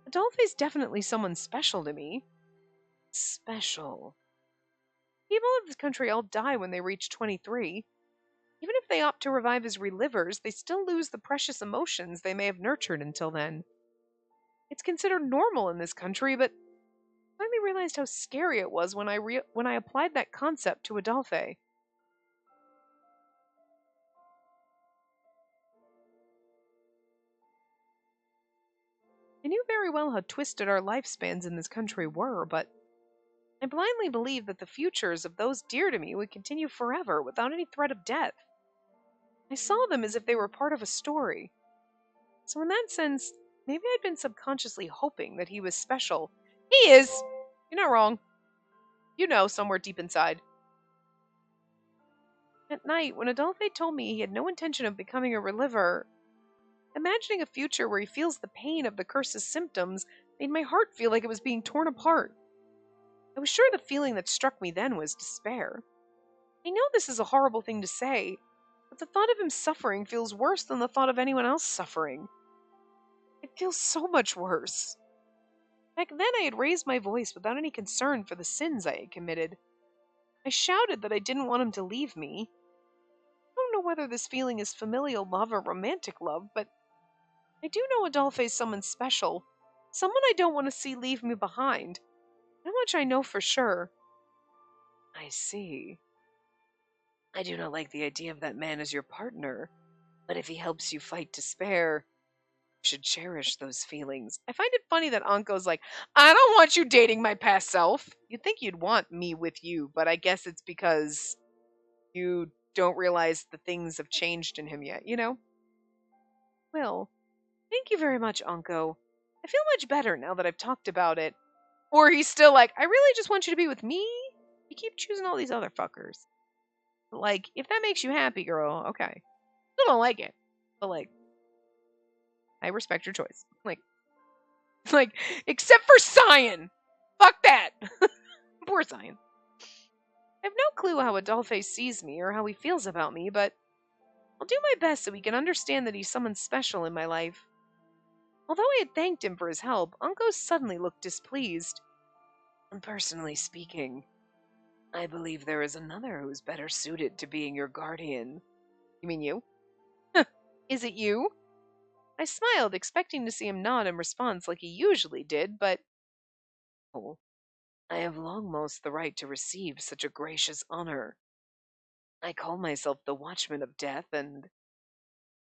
Adolphe's definitely someone special to me. Special. People of this country all die when they reach 23. Even if they opt to revive as relivers, they still lose the precious emotions they may have nurtured until then. It's considered normal in this country, but I finally realized how scary it was when I applied that concept to Adolphe. I knew very well how twisted our lifespans in this country were, but I blindly believed that the futures of those dear to me would continue forever without any threat of death. I saw them as if they were part of a story. So, in that sense, maybe I'd been subconsciously hoping that he was special. He is! You're not wrong. You know, somewhere deep inside. At night, when Adolphe told me he had no intention of becoming a reliver, imagining a future where he feels the pain of the curse's symptoms made my heart feel like it was being torn apart. I was sure the feeling that struck me then was despair. I know this is a horrible thing to say, but the thought of him suffering feels worse than the thought of anyone else suffering. It feels so much worse. Back then I had raised my voice without any concern for the sins I had committed. I shouted that I didn't want him to leave me. I don't know whether this feeling is familial love or romantic love, but I do know Adolphe's someone special, someone I don't want to see leave me behind. How much I know for sure. I see. I do not like the idea of that man as your partner, but if he helps you fight despair, you should cherish those feelings. I find it funny that Anko's like, I don't want you dating my past self. You'd think you'd want me with you, but I guess it's because you don't realize the things have changed in him yet, you know? Well, thank you very much, Anko. I feel much better now that I've talked about it. Or he's still like, I really just want you to be with me? You keep choosing all these other fuckers. Like, if that makes you happy, girl, okay. Still don't like it. But like, I respect your choice. Like, except for Cyan. Fuck that. Poor Cyan. I have no clue how Adolphe sees me or how he feels about me, but I'll do my best so he can understand that he's someone special in my life. Although I had thanked him for his help, Uncle suddenly looked displeased. And personally speaking, I believe there is another who's better suited to being your guardian. You mean you? Is it you? I smiled, expecting to see him nod in response like he usually did, but oh, I have long most the right to receive such a gracious honor. I call myself the Watchman of Death, and,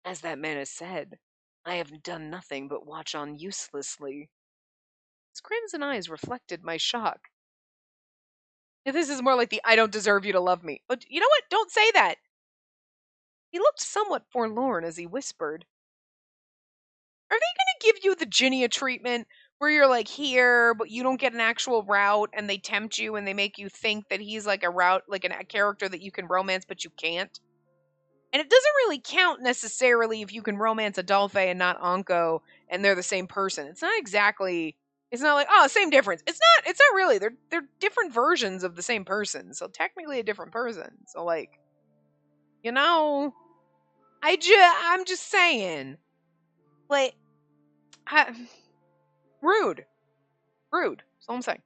as that man has said, I have done nothing but watch on uselessly. His crimson eyes reflected my shock. This is more like the I don't deserve you to love me. But you know what? Don't say that. He looked somewhat forlorn as he whispered, are they going to give you the Ginia treatment where you're like here, but you don't get an actual route and they tempt you and they make you think that he's like a route, like a character that you can romance, but you can't? And it doesn't really count necessarily if you can romance Adolphe and not Anko and they're the same person. It's not exactly, it's not like, oh, same difference. It's not really. They're different versions of the same person. So technically a different person. So like, you know, I'm just saying. Like, rude. Rude. That's all I'm saying.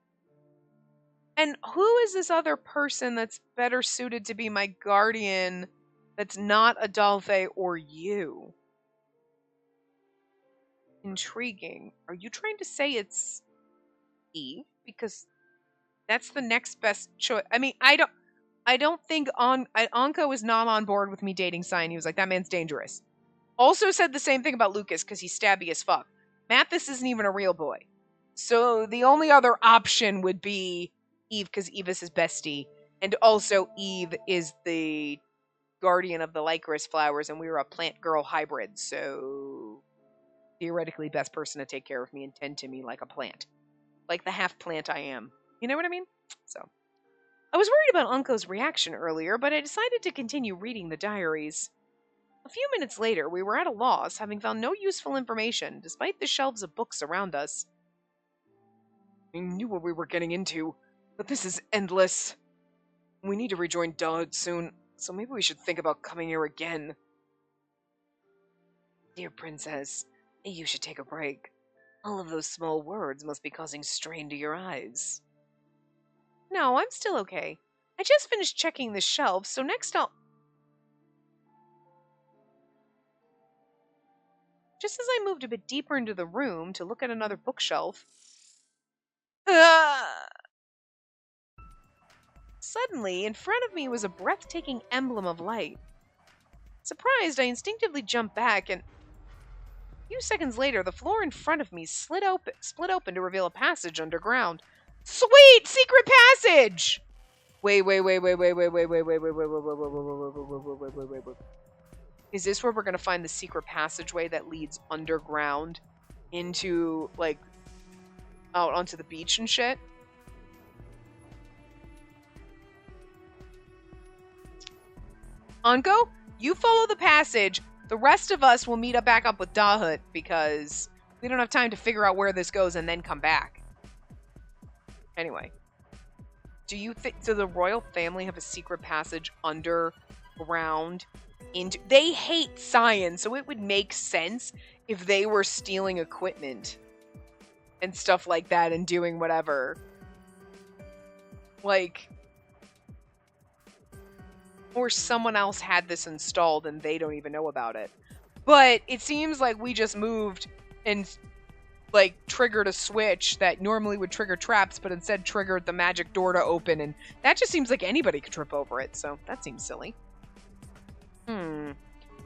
And who is this other person that's better suited to be my guardian that's not Adolphe or you? Intriguing. Are you trying to say it's Eve? Because that's the next best choice. I mean, I don't think Anko is not on board with me dating Cyan. He was like, that man's dangerous. Also said the same thing about Lucas because he's stabby as fuck. Mathis isn't even a real boy. So the only other option would be Eve because Eve is his bestie. And also Eve is the guardian of the Lycoris flowers and we were a plant girl hybrid. So theoretically best person to take care of me and tend to me like a plant. Like the half plant I am. You know what I mean? So I was worried about Unko's reaction earlier, but I decided to continue reading the diaries. A few minutes later, we were at a loss, having found no useful information, despite the shelves of books around us. I knew what we were getting into, but this is endless. We need to rejoin Dog soon, so maybe we should think about coming here again. Dear Princess, you should take a break. All of those small words must be causing strain to your eyes. No, I'm still okay. I just finished checking the shelves, so next I'll... Just as I moved a bit deeper into the room to look at another bookshelf, suddenly, in front of me was a breathtaking emblem of light. Surprised, I instinctively jumped back, and a few seconds later, the floor in front of me split open to reveal a passage underground. Sweet secret passage! Wait. Is this where we're gonna find the secret passageway that leads underground into, like, out onto the beach and shit? Anko, you follow the passage. The rest of us will meet up back up with Dahut because we don't have time to figure out where this goes and then come back. Anyway. Do you think, do the royal family have a secret passage underground into... They hate science, so it would make sense if they were stealing equipment and stuff like that and doing whatever. Like... Or someone else had this installed and they don't even know about it. But it seems like we just moved and, like, triggered a switch that normally would trigger traps, but instead triggered the magic door to open, and that just seems like anybody could trip over it, so that seems silly.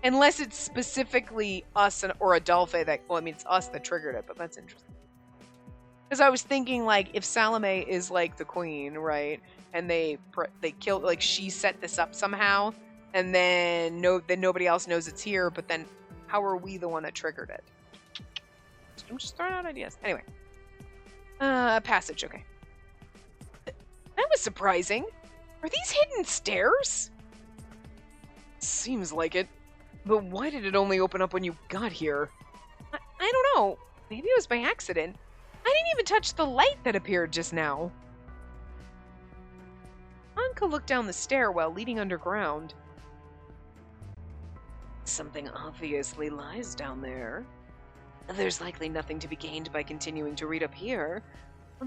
Unless it's specifically us or Adolphe that... Well, I mean, it's us that triggered it, but that's interesting. Because I was thinking, like, if Salome is, like, the queen, right? And they killed, like, she set this up somehow, and then nobody else knows it's here, but then how are we the one that triggered it? I'm just throwing out ideas. Anyway. Passage, okay. That was surprising. Are these hidden stairs? Seems like it. But why did it only open up when you got here? I don't know. Maybe it was by accident. I didn't even touch the light that appeared just now. Anko looked down the stairwell leading underground. Something obviously lies down there. There's likely nothing to be gained by continuing to read up here.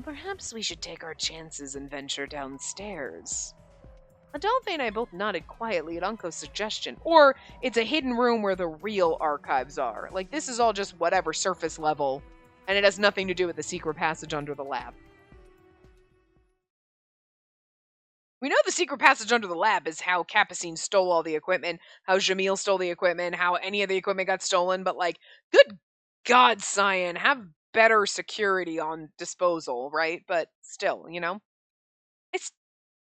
Perhaps we should take our chances and venture downstairs. Adolphe and I both nodded quietly at Anko's suggestion. Or it's a hidden room where the real archives are. Like, this is all just whatever surface level, and it has nothing to do with the secret passage under the lab. We know the secret passage under the lab is how Capucine stole all the equipment, how Jamil stole the equipment, how any of the equipment got stolen, but, like, good God, Cyan, have better security on disposal, right? But still, you know?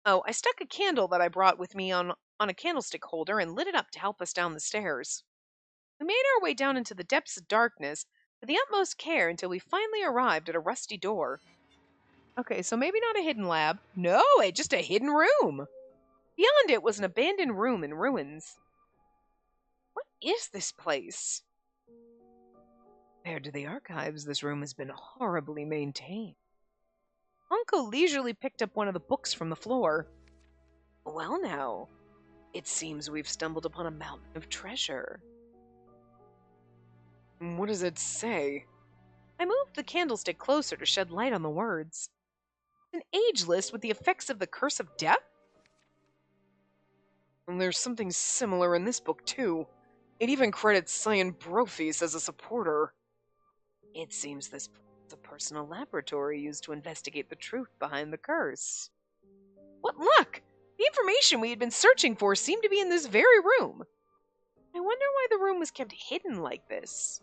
I stuck a candle that I brought with me on a candlestick holder and lit it up to help us down the stairs. We made our way down into the depths of darkness with the utmost care until we finally arrived at a rusty door. Okay, so maybe not a hidden lab. No, just a hidden room. Beyond it was an abandoned room in ruins. What is this place? Compared to the archives, this room has been horribly maintained. Uncle leisurely picked up one of the books from the floor. Well now, it seems we've stumbled upon a mountain of treasure. What does it say? I moved the candlestick closer to shed light on the words. An age list with the effects of the curse of death? And there's something similar in this book, too. It even credits Cyan Brophis as a supporter. It seems this is a personal laboratory used to investigate the truth behind the curse. What luck! The information we had been searching for seemed to be in this very room. I wonder why the room was kept hidden like this.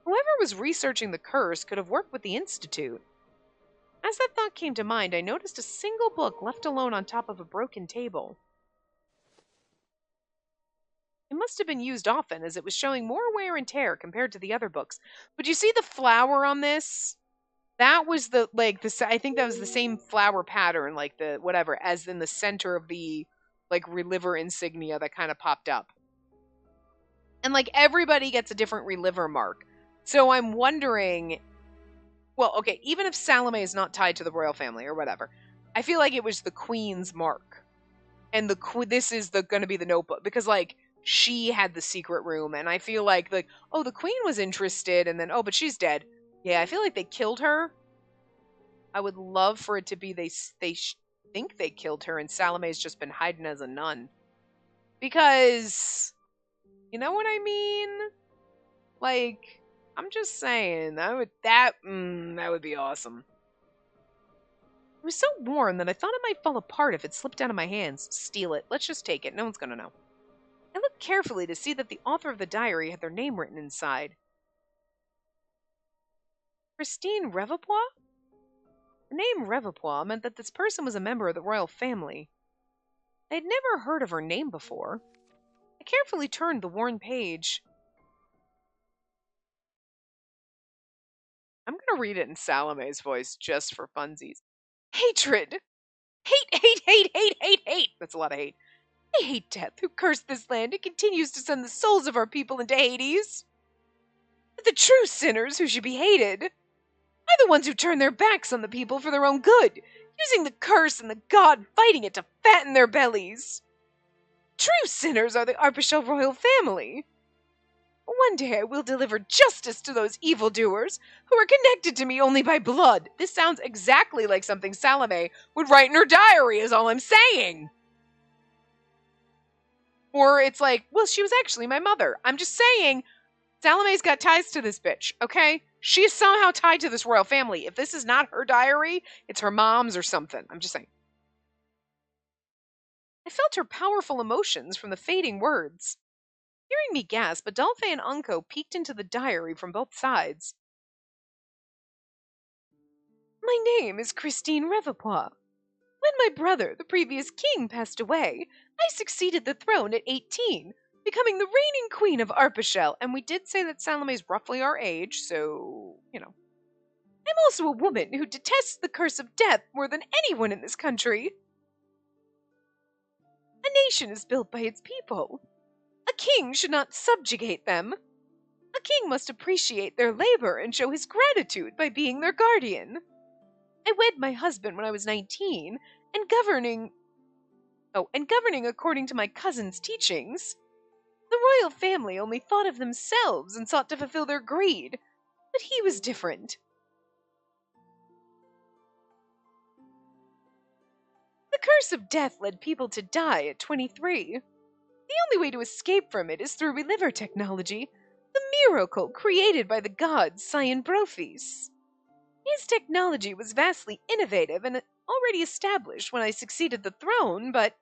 Whoever was researching the curse could have worked with the Institute. As that thought came to mind, I noticed a single book left alone on top of a broken table. It must have been used often, as it was showing more wear and tear compared to the other books. But you see the flower on this? That was the, like, I think that was the same flower pattern, like the, whatever, as in the center of the, like, reliver insignia that kind of popped up. And, like, everybody gets a different reliver mark. So I'm wondering, well, okay, even if Salome is not tied to the royal family or whatever, I feel like it was the queen's mark. And this is going to be the notebook, because, like, she had the secret room, and I feel like, oh, the queen was interested, and then, oh, but she's dead. Yeah, I feel like they killed her. I would love for it to be they think they killed her, and Salome's just been hiding as a nun. Because, you know what I mean? Like, I'm just saying, that would be awesome. It was so warm that I thought it might fall apart if it slipped out of my hands. Steal it. Let's just take it. No one's gonna know. I looked carefully to see that the author of the diary had their name written inside. Christine Revepois? The name Revepois meant that this person was a member of the royal family. I had never heard of her name before. I carefully turned the worn page. I'm going to read it in Salome's voice just for funsies. Hatred! Hate, hate, hate, hate, hate, hate! That's a lot of hate. I hate death, who cursed this land and continues to send the souls of our people into Hades. The true sinners who should be hated are the ones who turn their backs on the people for their own good, using the curse and the god fighting it to fatten their bellies. True sinners are the Arpachel royal family. One day I will deliver justice to those evildoers who are connected to me only by blood. This sounds exactly like something Salome would write in her diary, is all I'm saying. Or it's like, well, she was actually my mother. I'm just saying, Salome's got ties to this bitch, okay? She's somehow tied to this royal family. If this is not her diary, it's her mom's or something. I'm just saying. I felt her powerful emotions from the fading words. Hearing me gasp, Adolphe and Unco peeked into the diary from both sides. My name is Christine Revepois. When my brother, the previous king, passed away, I succeeded the throne at 18, becoming the reigning queen of Arpachel, and we did say that Salome's roughly our age, so, you know. I'm also a woman who detests the curse of death more than anyone in this country. A nation is built by its people. A king should not subjugate them. A king must appreciate their labor and show his gratitude by being their guardian. I wed my husband when I was 19, and governing according to my cousin's teachings. The royal family only thought of themselves and sought to fulfill their greed, but he was different. The curse of death led people to die at 23. The only way to escape from it is through reliver technology, the miracle created by the god Cyan Brophes. His technology was vastly innovative and already established when I succeeded the throne, but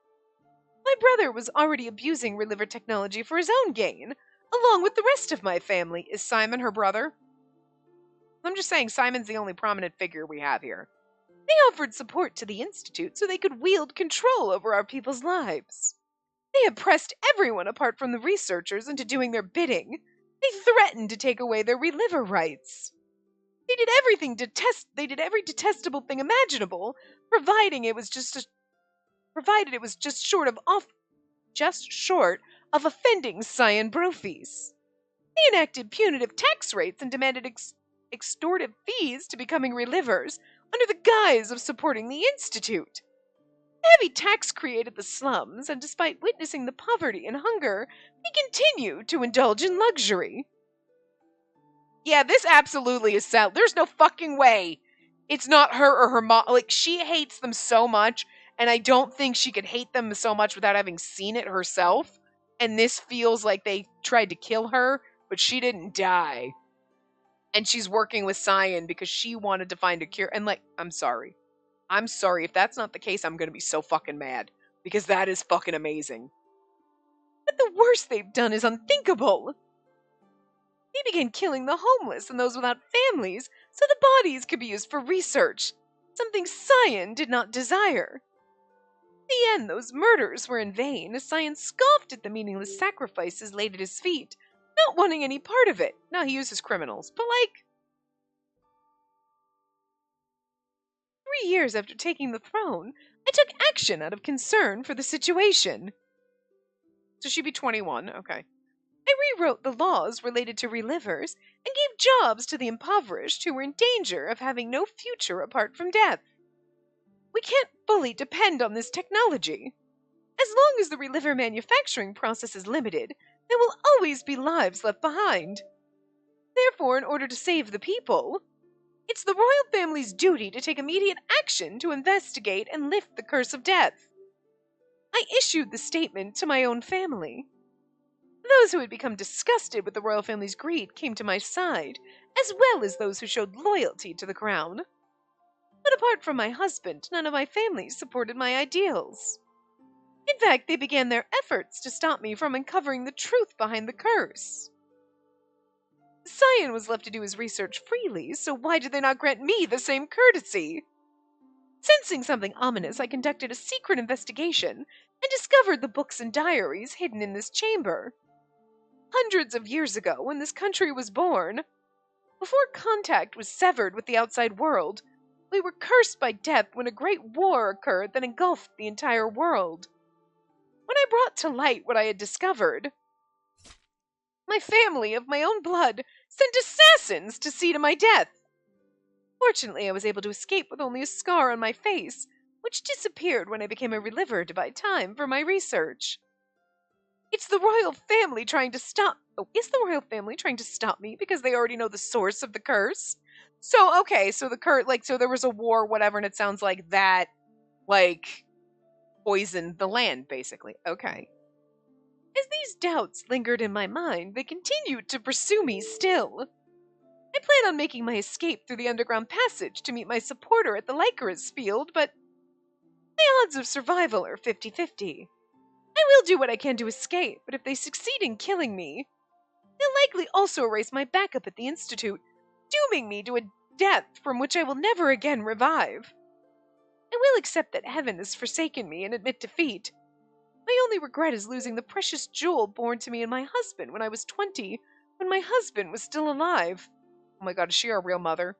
my brother was already abusing reliver technology for his own gain, along with the rest of my family. Is Simon her brother? I'm just saying Simon's the only prominent figure we have here. They offered support to the Institute so they could wield control over our people's lives. They oppressed everyone apart from the researchers into doing their bidding. They threatened to take away their reliver rights. They did every detestable thing imaginable, provided it was just short of offending Cyan Brophes. They enacted punitive tax rates and demanded extortive fees to becoming relivers under the guise of supporting the Institute. The heavy tax created the slums, and despite witnessing the poverty and hunger, they continue to indulge in luxury. Yeah, this absolutely is Sal. There's no fucking way it's not her or her mom. Like, she hates them so much, and I don't think she could hate them so much without having seen it herself. And this feels like they tried to kill her, but she didn't die. And she's working with Cyan because she wanted to find a cure. And, like, I'm sorry. If that's not the case, I'm gonna be so fucking mad. Because that is fucking amazing. But the worst they've done is unthinkable. They began killing the homeless and those without families so the bodies could be used for research, something Cyan did not desire. In the end, those murders were in vain, as Cyan scoffed at the meaningless sacrifices laid at his feet, not wanting any part of it. Now he uses criminals, but like, 3 years after taking the throne, I took action out of concern for the situation. So she'd be 21, okay. I rewrote the laws related to relivers and gave jobs to the impoverished who were in danger of having no future apart from death. We can't fully depend on this technology. As long as the reliver manufacturing process is limited, there will always be lives left behind. Therefore, in order to save the people, it's the royal family's duty to take immediate action to investigate and lift the curse of death. I issued the statement to my own family. Those who had become disgusted with the royal family's greed came to my side, as well as those who showed loyalty to the crown. But apart from my husband, none of my family supported my ideals. In fact, they began their efforts to stop me from uncovering the truth behind the curse. Cyan was left to do his research freely, so why did they not grant me the same courtesy? Sensing something ominous, I conducted a secret investigation and discovered the books and diaries hidden in this chamber. Hundreds of years ago, when this country was born, before contact was severed with the outside world, we were cursed by death when a great war occurred that engulfed the entire world. When I brought to light what I had discovered, my family of my own blood sent assassins to see to my death. Fortunately, I was able to escape with only a scar on my face, which disappeared when I became a reliver to buy time for my research. Is the royal family trying to stop me because they already know the source of the curse? So, okay, so the curse, so there was a war, whatever, and it sounds like that, poisoned the land, basically. Okay. As these doubts lingered in my mind, they continued to pursue me still. I plan on making my escape through the underground passage to meet my supporter at the Lycurus field, but my odds of survival are 50-50. I will do what I can to escape, but if they succeed in killing me, they'll likely also erase my backup at the Institute, dooming me to a death from which I will never again revive. I will accept that heaven has forsaken me and admit defeat. My only regret is losing the precious jewel born to me and my husband when I was 20, when my husband was still alive. Oh my god, is she our real mother?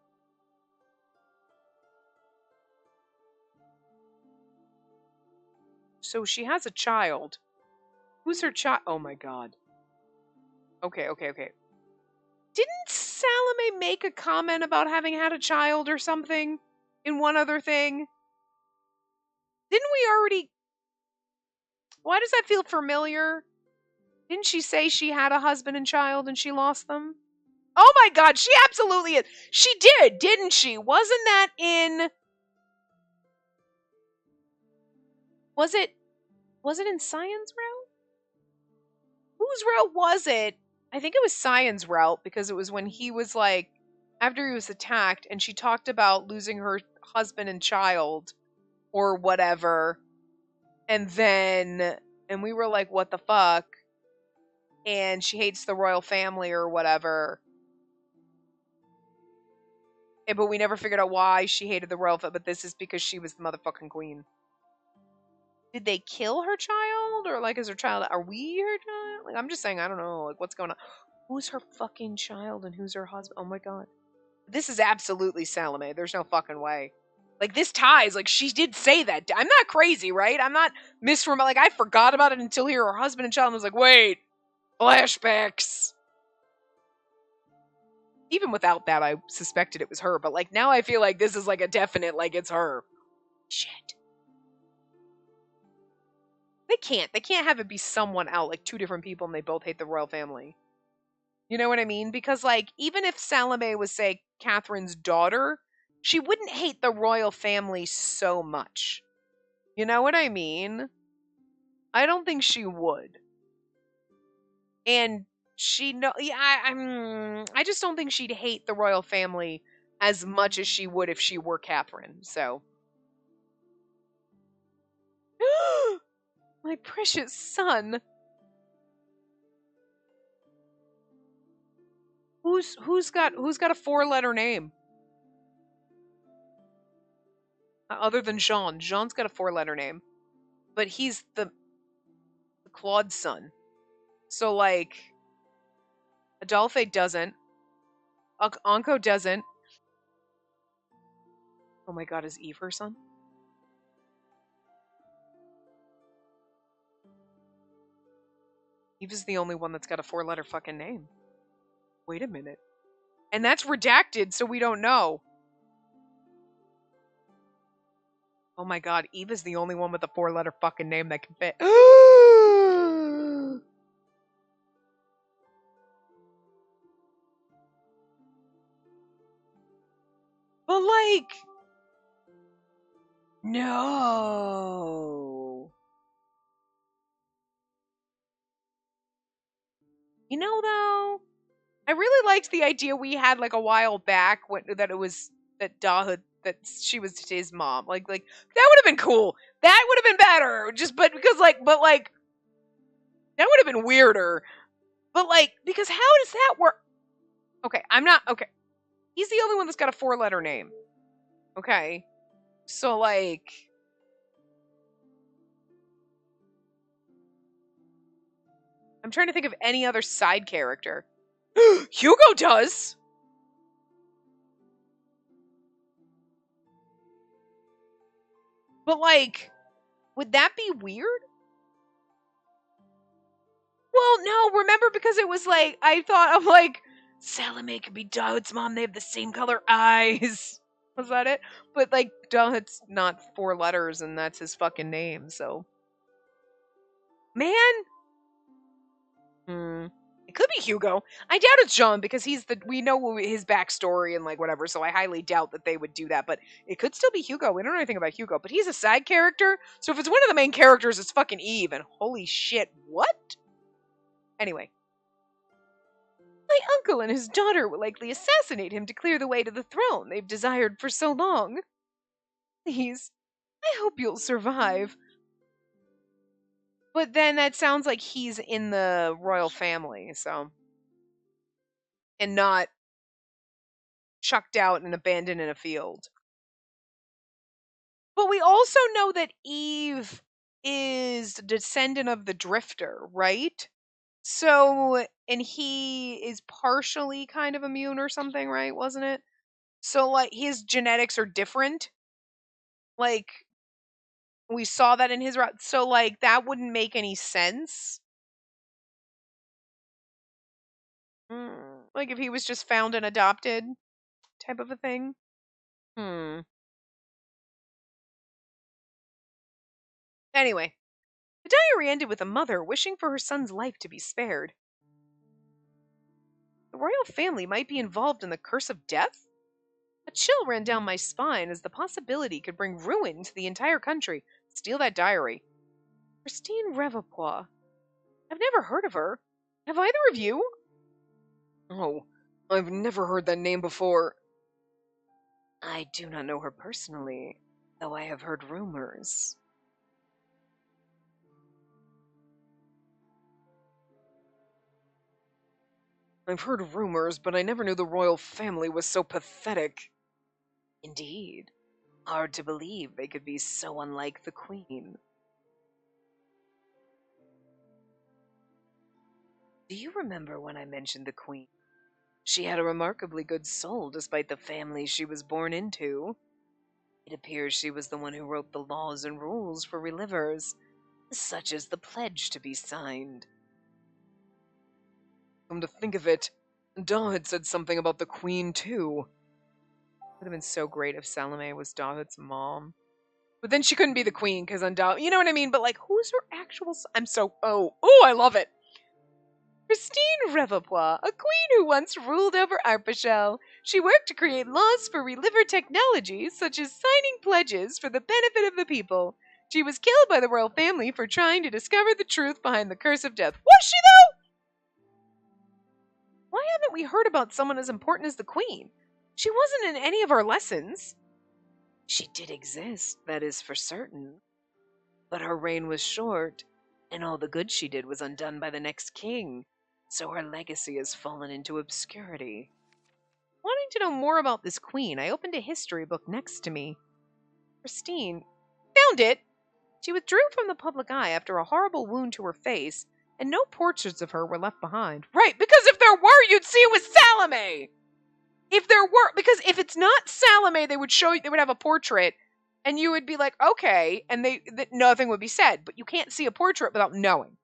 So she has a child. Who's her child? Oh my god. Okay. Didn't Salome make a comment about having had a child or something in one other thing? Didn't we already... Why does that feel familiar? Didn't she say she had a husband and child and she lost them? Oh my god, she absolutely is. She did, didn't she? Wasn't that in... Was it in Cyan's route? Whose route was it? I think it was Cyan's route, because it was when he was after he was attacked, and she talked about losing her husband and child, or whatever, and we were like, what the fuck? And she hates the royal family or whatever. But we never figured out why she hated the royal family, but this is because she was the motherfucking queen. Did they kill her child? Or is her child, are we her child? I'm just saying, I don't know, what's going on? Who's her fucking child and who's her husband? Oh my god. This is absolutely Salome. There's no fucking way. This ties, she did say that. I'm not crazy, right? I'm not misremembering. I forgot about it until here, her husband and child, and was like, wait, flashbacks. Even without that, I suspected it was her, but now I feel like this is a definite, it's her. Shit. They can't have it be someone out, two different people, and they both hate the royal family. You know what I mean? Because, even if Salome was, say, Catherine's daughter, she wouldn't hate the royal family so much. You know what I mean? I don't think she would. And I just don't think she'd hate the royal family as much as she would if she were Catherine, so. My precious son. Who's got a 4-letter name? Other than Jean. Jean's got a 4-letter name. But he's the Claude's son. So, Adolphe doesn't. Anko doesn't. Oh my god, is Eve her son? Eve is the only one that's got a 4-letter fucking name. Wait a minute. And that's redacted, so we don't know. Oh my god, Eve is the only one with a 4-letter fucking name that can fit. But like, no. You know, though, I really liked the idea we had like a while back that it was that Dahood, that she was his mom. Like that would have been cool. That would have been better. Just but because but that would have been weirder. But because how does that work? Okay, I'm not okay. He's the only one that's got a 4-letter name. Okay. So I'm trying to think of any other side character. Hugo does. But would that be weird? Well, no, remember because it was I thought of Salome could be Dawood's mom. They have the same color eyes. Was that it? But Dawood's not 4 letters and that's his fucking name, so. Man. It could be Hugo. I doubt it's Jean because we know his backstory and whatever, so I highly doubt that they would do that, but it could still be Hugo. We don't know anything about Hugo, but he's a side character, so if it's one of the main characters, it's fucking Eve, and holy shit, what? Anyway. My uncle and his daughter will likely assassinate him to clear the way to the throne they've desired for so long. Please, I hope you'll survive. But then that sounds like he's in the royal family, so. And not chucked out and abandoned in a field. But we also know that Eve is a descendant of the Drifter, right? So, and he is partially kind of immune or something, right? Wasn't it? So, his genetics are different. We saw that in his route. So, that wouldn't make any sense. If he was just found and adopted type of a thing. Anyway, the diary ended with a mother wishing for her son's life to be spared. The royal family might be involved in the curse of death? A chill ran down my spine as the possibility could bring ruin to the entire country. Steal that diary. Christine Revepoix. I've never heard of her. Have either of you? Oh, I've never heard that name before. I do not know her personally, though I have heard rumors. I've heard rumors, but I never knew the royal family was so pathetic. Indeed. Hard to believe they could be so unlike the Queen. Do you remember when I mentioned the Queen? She had a remarkably good soul despite the family she was born into. It appears she was the one who wrote the laws and rules for relivers, such as the pledge to be signed. Come to think of it, Daw had said something about the Queen too. It would have been so great if Salome was Dawood's mom. But then she couldn't be the Queen because you know what I mean? But who's her actual I love it. Christine Revepoix, a queen who once ruled over Arpachel. She worked to create laws for reliver technology, such as signing pledges for the benefit of the people. She was killed by the royal family for trying to discover the truth behind the curse of death. Was she, though? Why haven't we heard about someone as important as the Queen? She wasn't in any of our lessons. She did exist, that is for certain. But her reign was short, and all the good she did was undone by the next king. So her legacy has fallen into obscurity. Wanting to know more about this queen, I opened a history book next to me. Christine found it! She withdrew from the public eye after a horrible wound to her face, and no portraits of her were left behind. Right, because if there were, you'd see it was Salome! If there were, because if it's not Salome, they would have a portrait, and you would be like, okay, and nothing would be said. But you can't see a portrait without knowing.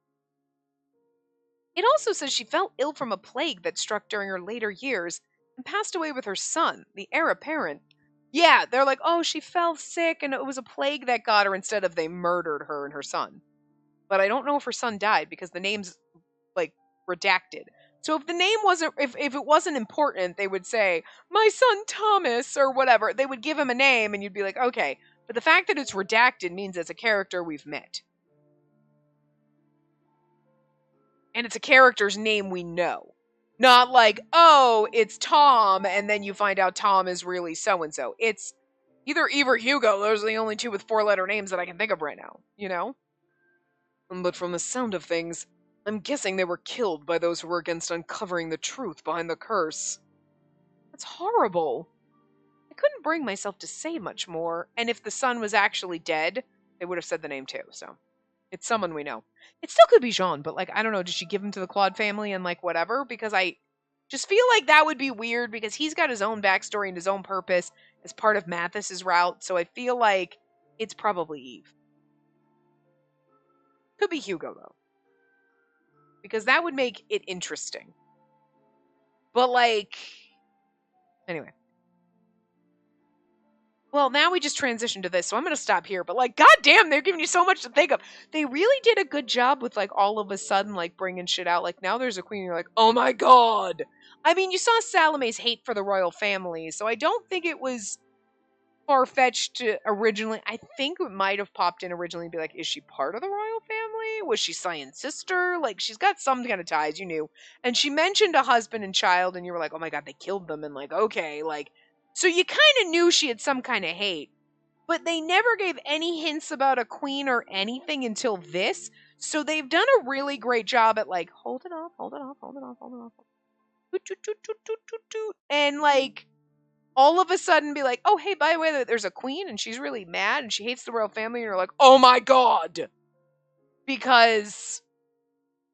It also says she fell ill from a plague that struck during her later years and passed away with her son, the heir apparent. Yeah, they're like, oh, she fell sick and it was a plague that got her instead of they murdered her and her son. But I don't know if her son died because the name's like redacted. So if the name wasn't, if it wasn't important, they would say, my son Thomas or whatever. They would give him a name and you'd be like, okay. But the fact that it's redacted means it's a character we've met. And it's a character's name we know. Not like, oh, it's Tom, and then you find out Tom is really so-and-so. It's either Eve or Hugo. Those are the only two with 4-letter names that I can think of right now, you know? But from the sound of things, I'm guessing they were killed by those who were against uncovering the truth behind the curse. That's horrible. I couldn't bring myself to say much more, and if the son was actually dead, they would have said the name too, so... It's someone we know. It still could be Jean, but, like, I don't know, did she give him to the Claude family and, like, whatever? Because I just feel like that would be weird because he's got his own backstory and his own purpose as part of Mathis's route, so I feel like it's probably Eve. Could be Hugo, though. Because that would make it interesting. But, like... Anyway. Well, now we just transitioned to this, so I'm going to stop here. But, like, goddamn, they're giving you so much to think of. They really did a good job with, like, all of a sudden, like, bringing shit out. Like, now there's a queen, and you're like, oh my god! I mean, you saw Salome's hate for the royal family, so I don't think it was far-fetched to originally. I think it might have popped in originally and be like, is she part of the royal family? Was she Cyan's sister? Like, she's got some kind of ties, you knew. And she mentioned a husband and child, and you were like, oh my god, they killed them, and like, okay, like... So you kind of knew she had some kind of hate, but they never gave any hints about a queen or anything until this. So they've done a really great job at like, hold it off, hold it off, hold it off, hold it off. And like, all of a sudden be like, oh, hey, by the way, there's a queen and she's really mad and she hates the royal family. And you're like, oh my god. Because,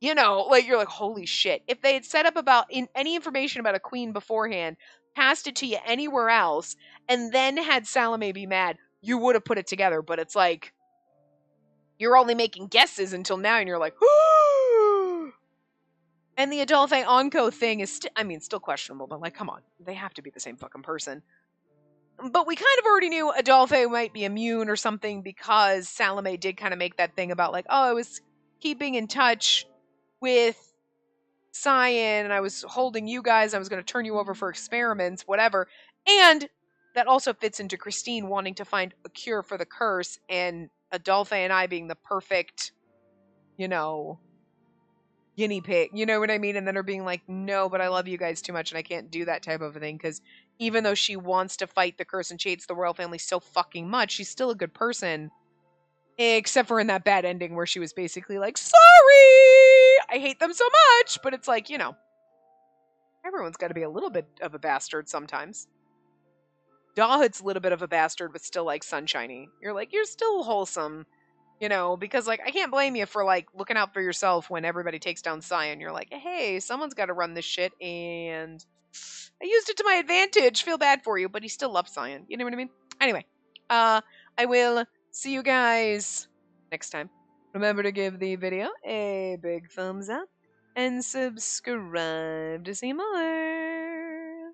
you know, like, you're like, holy shit. If they had set up any information about a queen beforehand, passed it to you anywhere else, and then had Salome be mad, you would have put it together. But it's like, you're only making guesses until now, and you're like, and the Adolphe Onco thing is, still questionable, but like, come on, they have to be the same fucking person. But we kind of already knew Adolphe might be immune or something because Salome did kind of make that thing about like, oh, I was keeping in touch with Cyan, and I was holding you guys, I was going to turn you over for experiments, whatever. And that also fits into Christine wanting to find a cure for the curse, and Adolphe and I being the perfect, you know, guinea pig, you know what I mean? And then her being like, no, but I love you guys too much, and I can't do that type of a thing, because even though she wants to fight the curse and she hates the royal family so fucking much, she's still a good person. Except for in that bad ending where she was basically like, sorry, I hate them so much. But it's like, you know, everyone's got to be a little bit of a bastard sometimes. Dahut's a little bit of a bastard, but still like sunshiny. You're like, you're still wholesome, you know, because like, I can't blame you for like looking out for yourself when everybody takes down Cyan. You're like, hey, someone's got to run this shit, and I used it to my advantage. Feel bad for you, but he still loves Cyan. You know what I mean? Anyway, I will see you guys next time. Remember to give the video a big thumbs up and subscribe to see more.